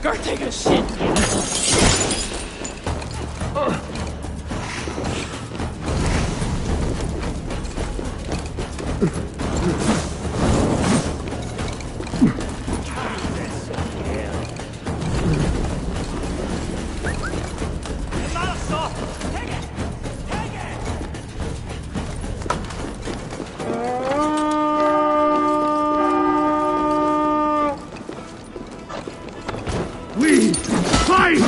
Go take a shit. We fight!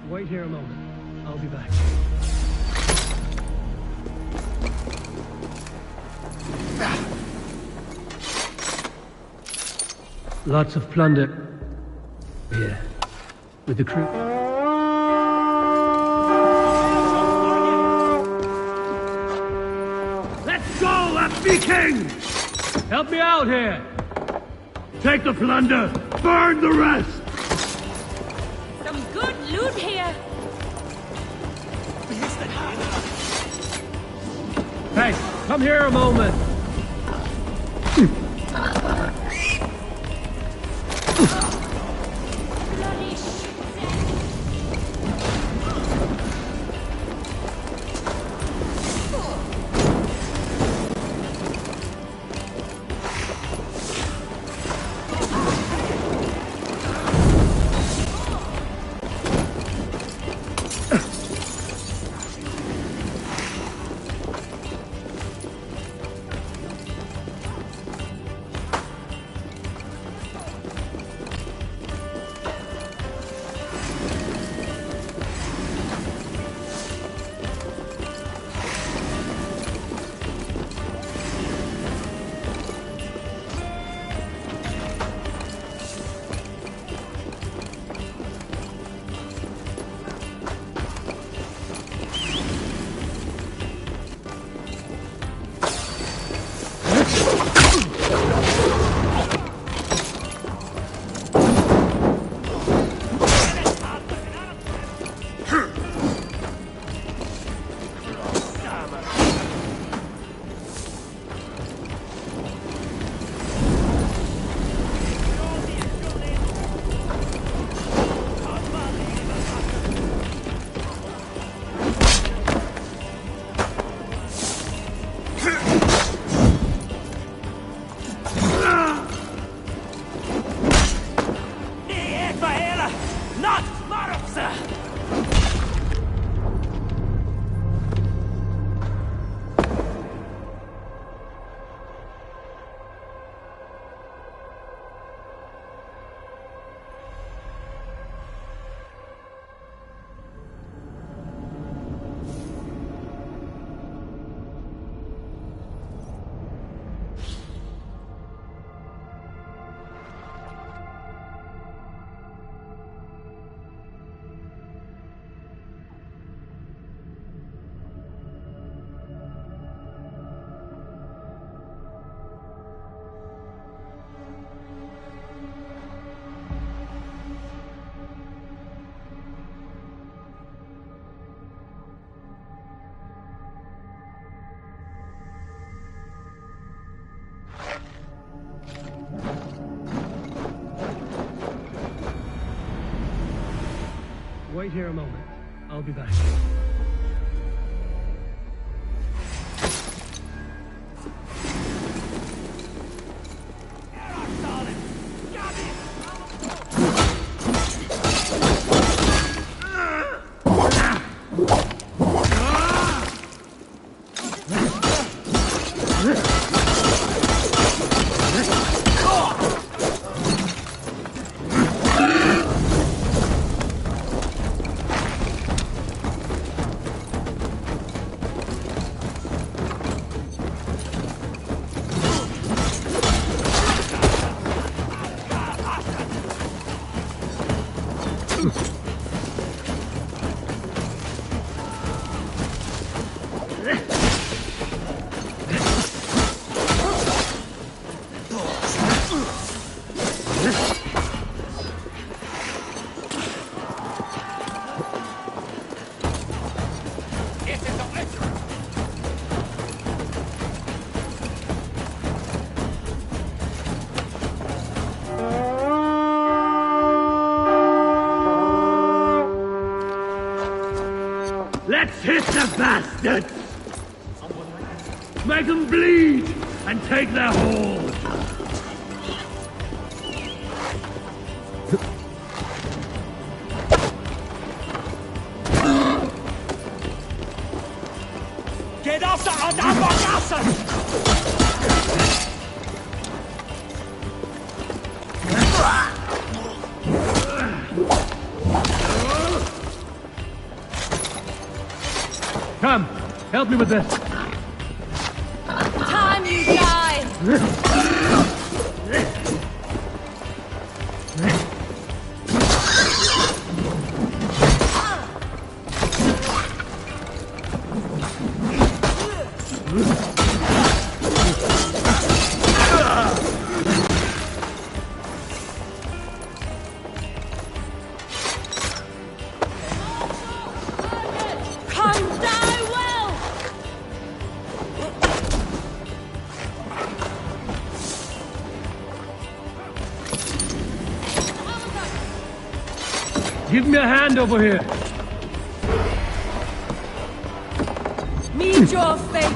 Wait here a moment. I'll be back. Lots of plunder here with the crew. Let's go, Viking! Help me out here! Take the plunder, burn the rest! Some good loot here! Hey, come here a moment! Wait here a moment. I'll be back. Let's hit the bastards! Make them bleed and take their hoard! Get off the Assasin! Come, help me with this. Time you die! Give me a hand over here. Meet your fate.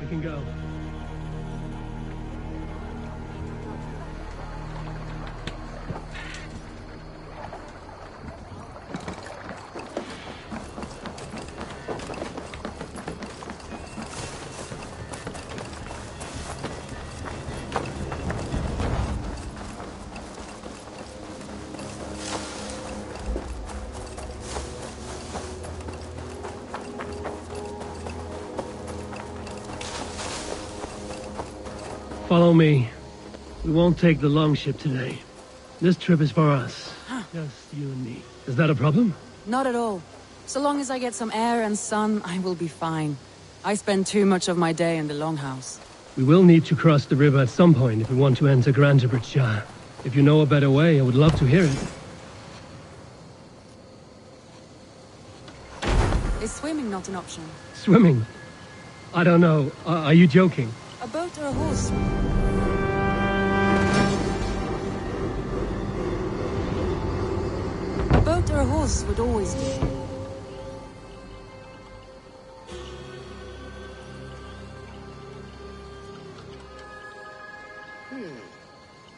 We can go. Follow me. We won't take the longship today. This trip is for us. Just you and me. Is that a problem? Not at all. So long as I get some air and sun, I will be fine. I spend too much of my day in the longhouse. We will need to cross the river at some point if we want to enter Grantebridge. If you know a better way, I would love to hear it. Is swimming not an option? Swimming? I don't know. Are you joking? A boat or a horse? A boat or a horse would always do.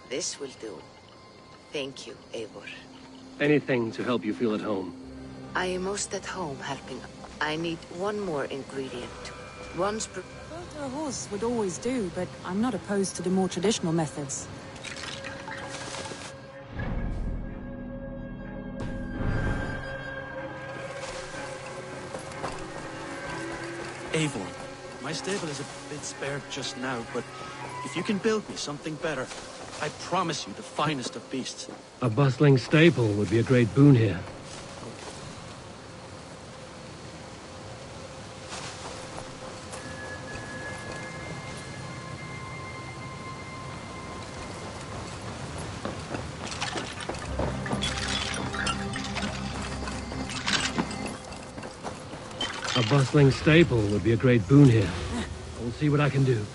This will do. Thank you, Eivor. Anything to help you feel at home. I am most at home helping. I need one more ingredient. Once per... Boat or a horse would always do, but I'm not opposed to the more traditional methods. Eivor, my stable is a bit spared just now, but if you can build me something better, I promise you the finest of beasts. A bustling stable would be a great boon here. A bustling stable would be a great boon here. I'll see what I can do.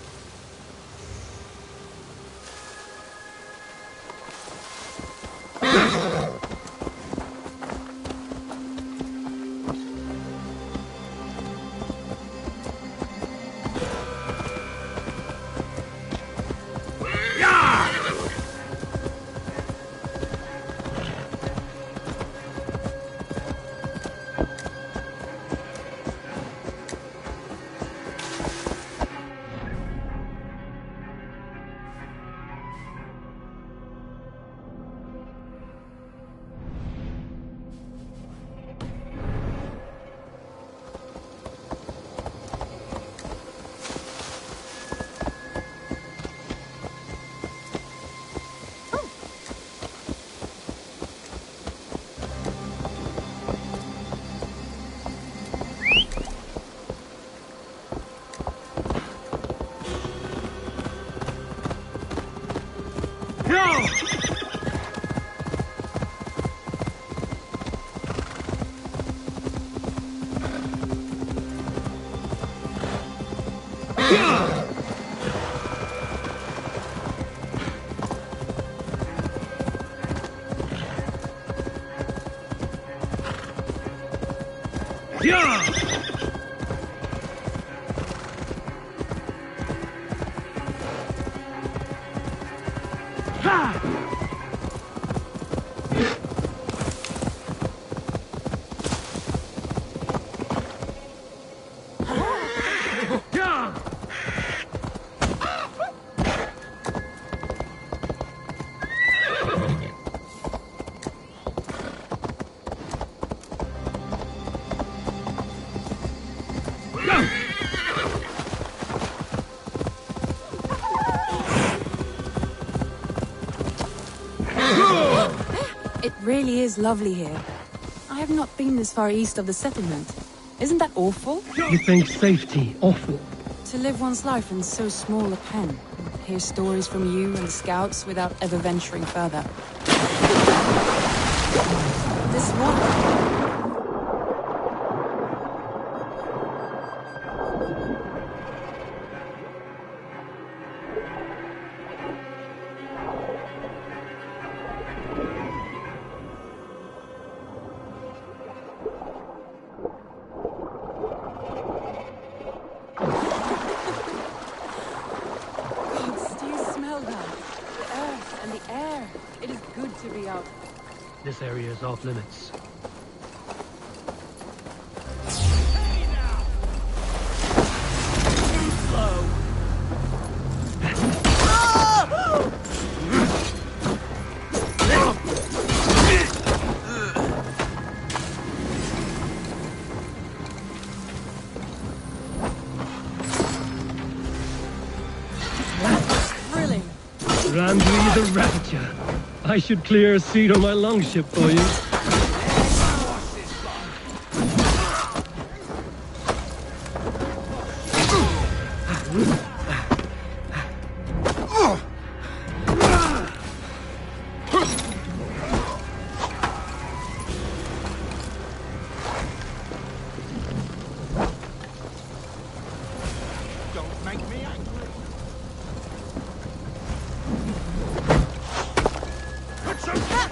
It really is lovely here. I have not been this far east of the settlement. Isn't that awful? You think safety awful? To live one's life in so small a pen. Hear stories from you and the scouts without ever venturing further. This water... This area is off limits. Randy the Ravager. I should clear a seat on my longship for you. Don't make me angry. Put some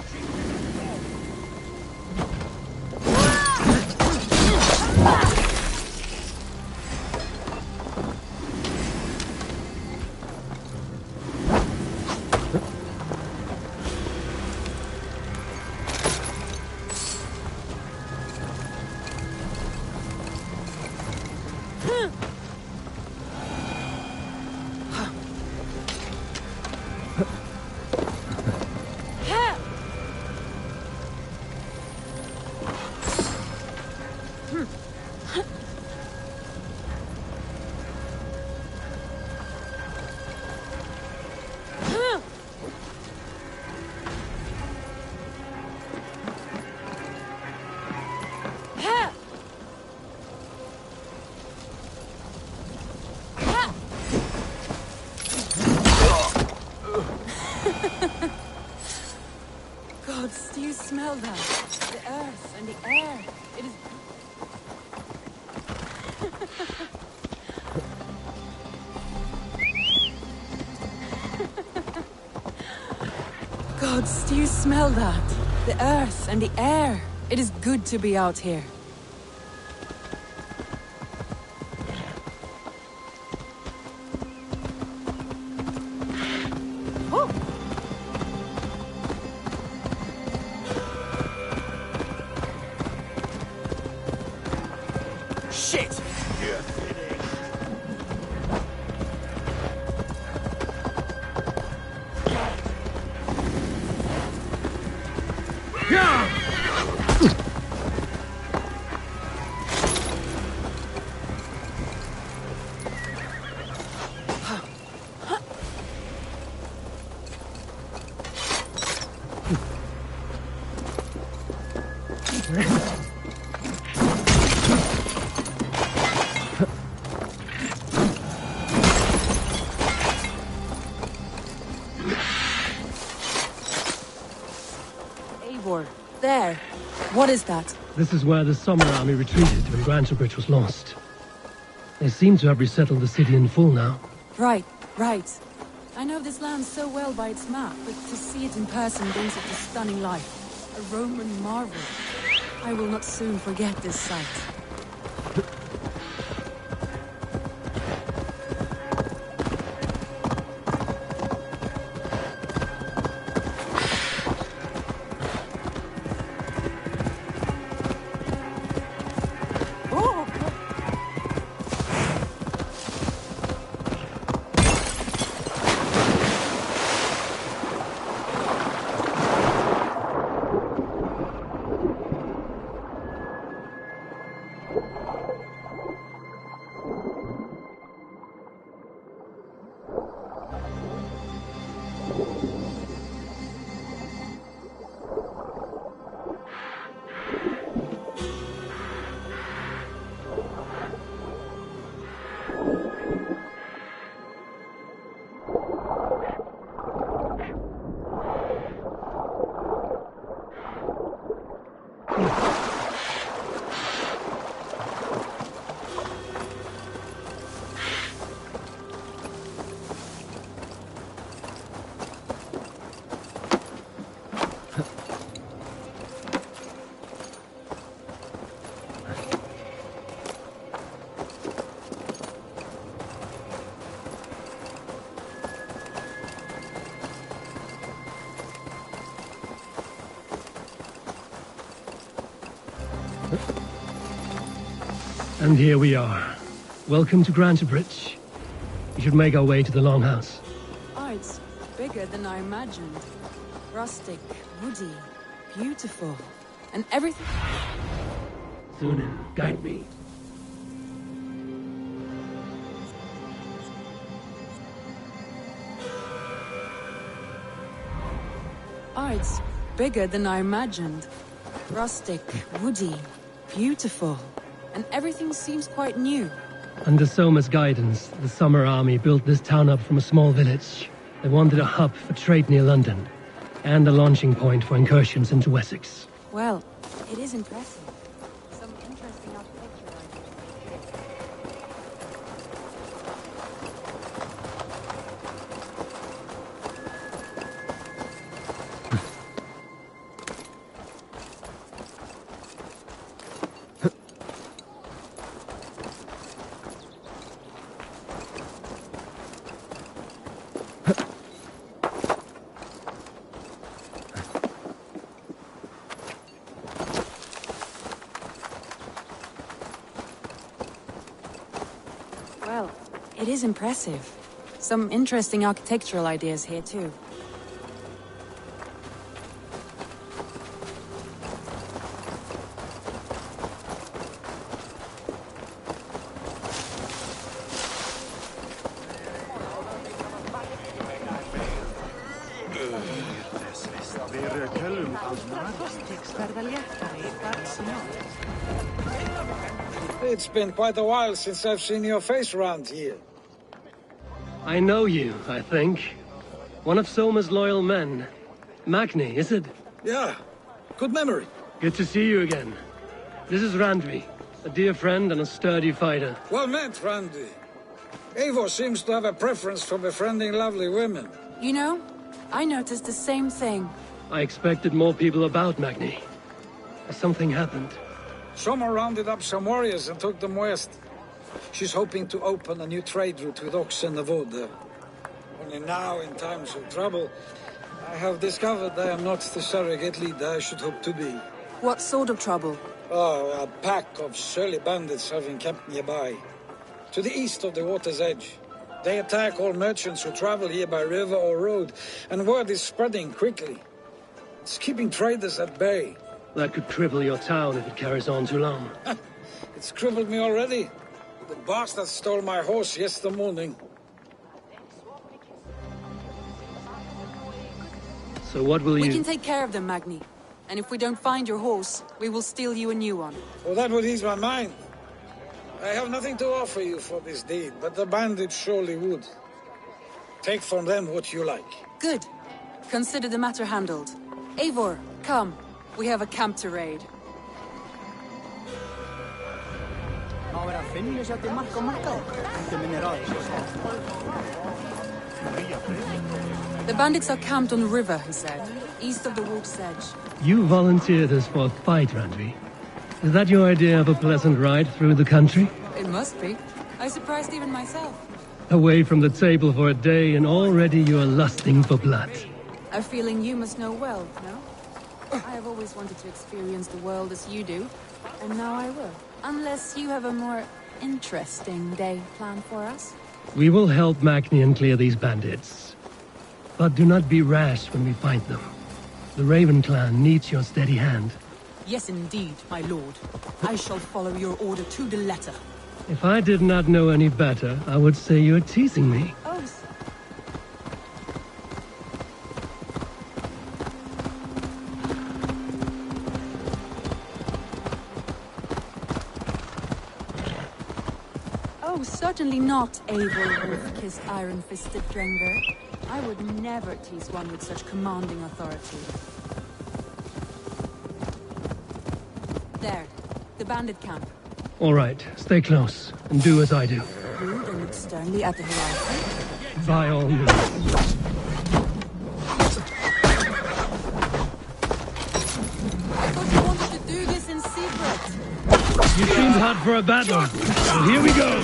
Gods, do you smell that? The earth and the air. It is... Gods, do you smell that? The earth and the air. It is good to be out here. shit! You're There. What is that? This is where the Summer Army retreated when Grantebridge was lost. They seem to have resettled the city in full now. Right, right. I know this land so well by its map, but to see it in person brings it to stunning life. A Roman marvel. I will not soon forget this sight. And here we are. Welcome to Grantebridge. We should make our way to the Longhouse. Oh, it's bigger than I imagined. Rustic, woody, beautiful, and everything... Sunan, guide me. Oh, it's bigger than I imagined. Rustic, woody, beautiful, and everything seems quite new. Under Soma's guidance, the Summer Army built this town up from a small village. They wanted a hub for trade near London, and a launching point for incursions into Wessex. Well, it is impressive. Some interesting architecture Well, it is impressive. Some interesting architectural ideas here, too. It's been quite a while since I've seen your face around here. I know you, I think. One of Soma's loyal men. Magni, is it? Yeah, good memory. Good to see you again. This is Randvi, a dear friend and a sturdy fighter. Well met, Randy. Eivor seems to have a preference for befriending lovely women. You know, I noticed the same thing. I expected more people about Magni. Has something happened? Soma rounded up some warriors and took them west. She's hoping to open a new trade route with Ox and the wood. Only now, in times of trouble, I have discovered I am not the surrogate leader I should hope to be. What sort of trouble? Oh, a pack of surly bandits have encamped nearby, to the east of the water's edge. They attack all merchants who travel here by river or road, and word is spreading quickly. It's keeping traders at bay. That could cripple your town if it carries on too long. It's crippled me already. The bastard stole my horse yesterday morning. So what will you... We can take care of them, Magni. And if we don't find your horse, we will steal you a new one. Well, that would ease my mind. I have nothing to offer you for this deed, but the bandits surely would. Take from them what you like. Good. Consider the matter handled. Eivor, come. We have a camp to raid. The bandits are camped on the river, he said, east of the water's edge. You volunteered us for a fight, Randvi. Is that your idea of a pleasant ride through the country? It must be. I surprised even myself. Away from the table for a day and already you are lusting for blood. A feeling you must know well, no? I have always wanted to experience the world as you do, and now I will. Unless you have a more interesting day planned for us. We will help Magnian clear these bandits. But do not be rash when we find them. The Raven clan needs your steady hand. Yes, indeed, my lord. I shall follow your order to the letter. If I did not know any better, I would say you're teasing me. Oh, certainly not, Eivor, with-kissed iron-fisted Drenger. I would never tease one with such commanding authority. There, the bandit camp. All right, stay close, and do as I do. Rude and look sternly at the horizon. By all means. I thought you wanted to do this in secret. You seemed hot for a battle. So here we go.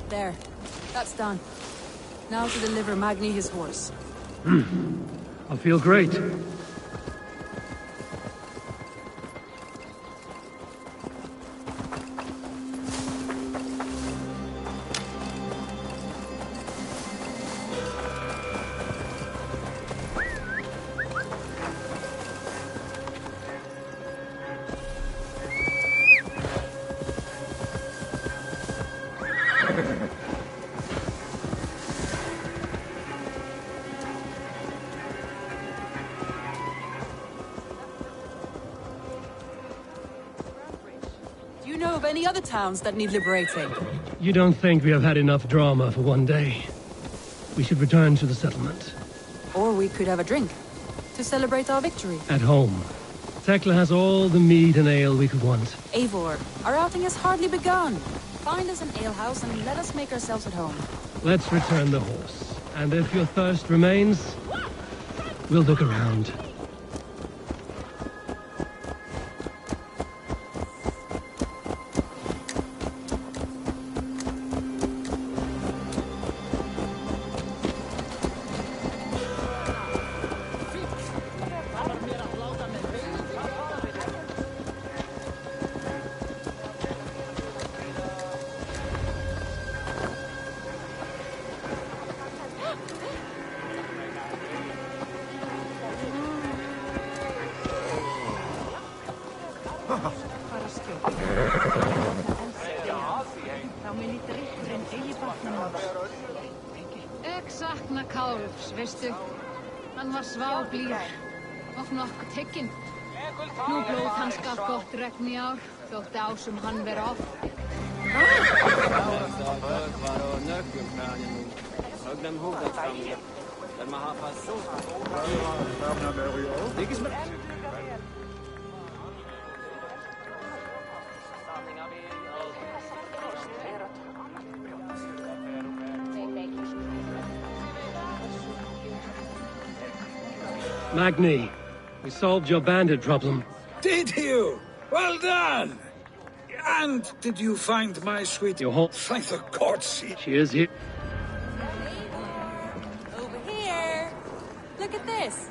There. That's done. Now to deliver Magni his horse. I feel great. Do you know of any other towns that need liberating? You don't think we have had enough drama for one day? We should return to the settlement. Or we could have a drink, to celebrate our victory. At home. Tekla has all the mead and ale we could want. Eivor, our outing has hardly begun. Find us an alehouse and let us make ourselves at home. Let's return the horse. And if your thirst remains, we'll look around. Sakna Kálfs, veistu. Hann var sváblír, of nokkuð tekinn. Nú blóð hans gaf gott regn í ár, þótti ásum hann vera oft. Magni, we solved your bandit problem. Did you? Well done! And did you find my sweet... Your whole... Thank the gods. She is here. Over here. Look at this.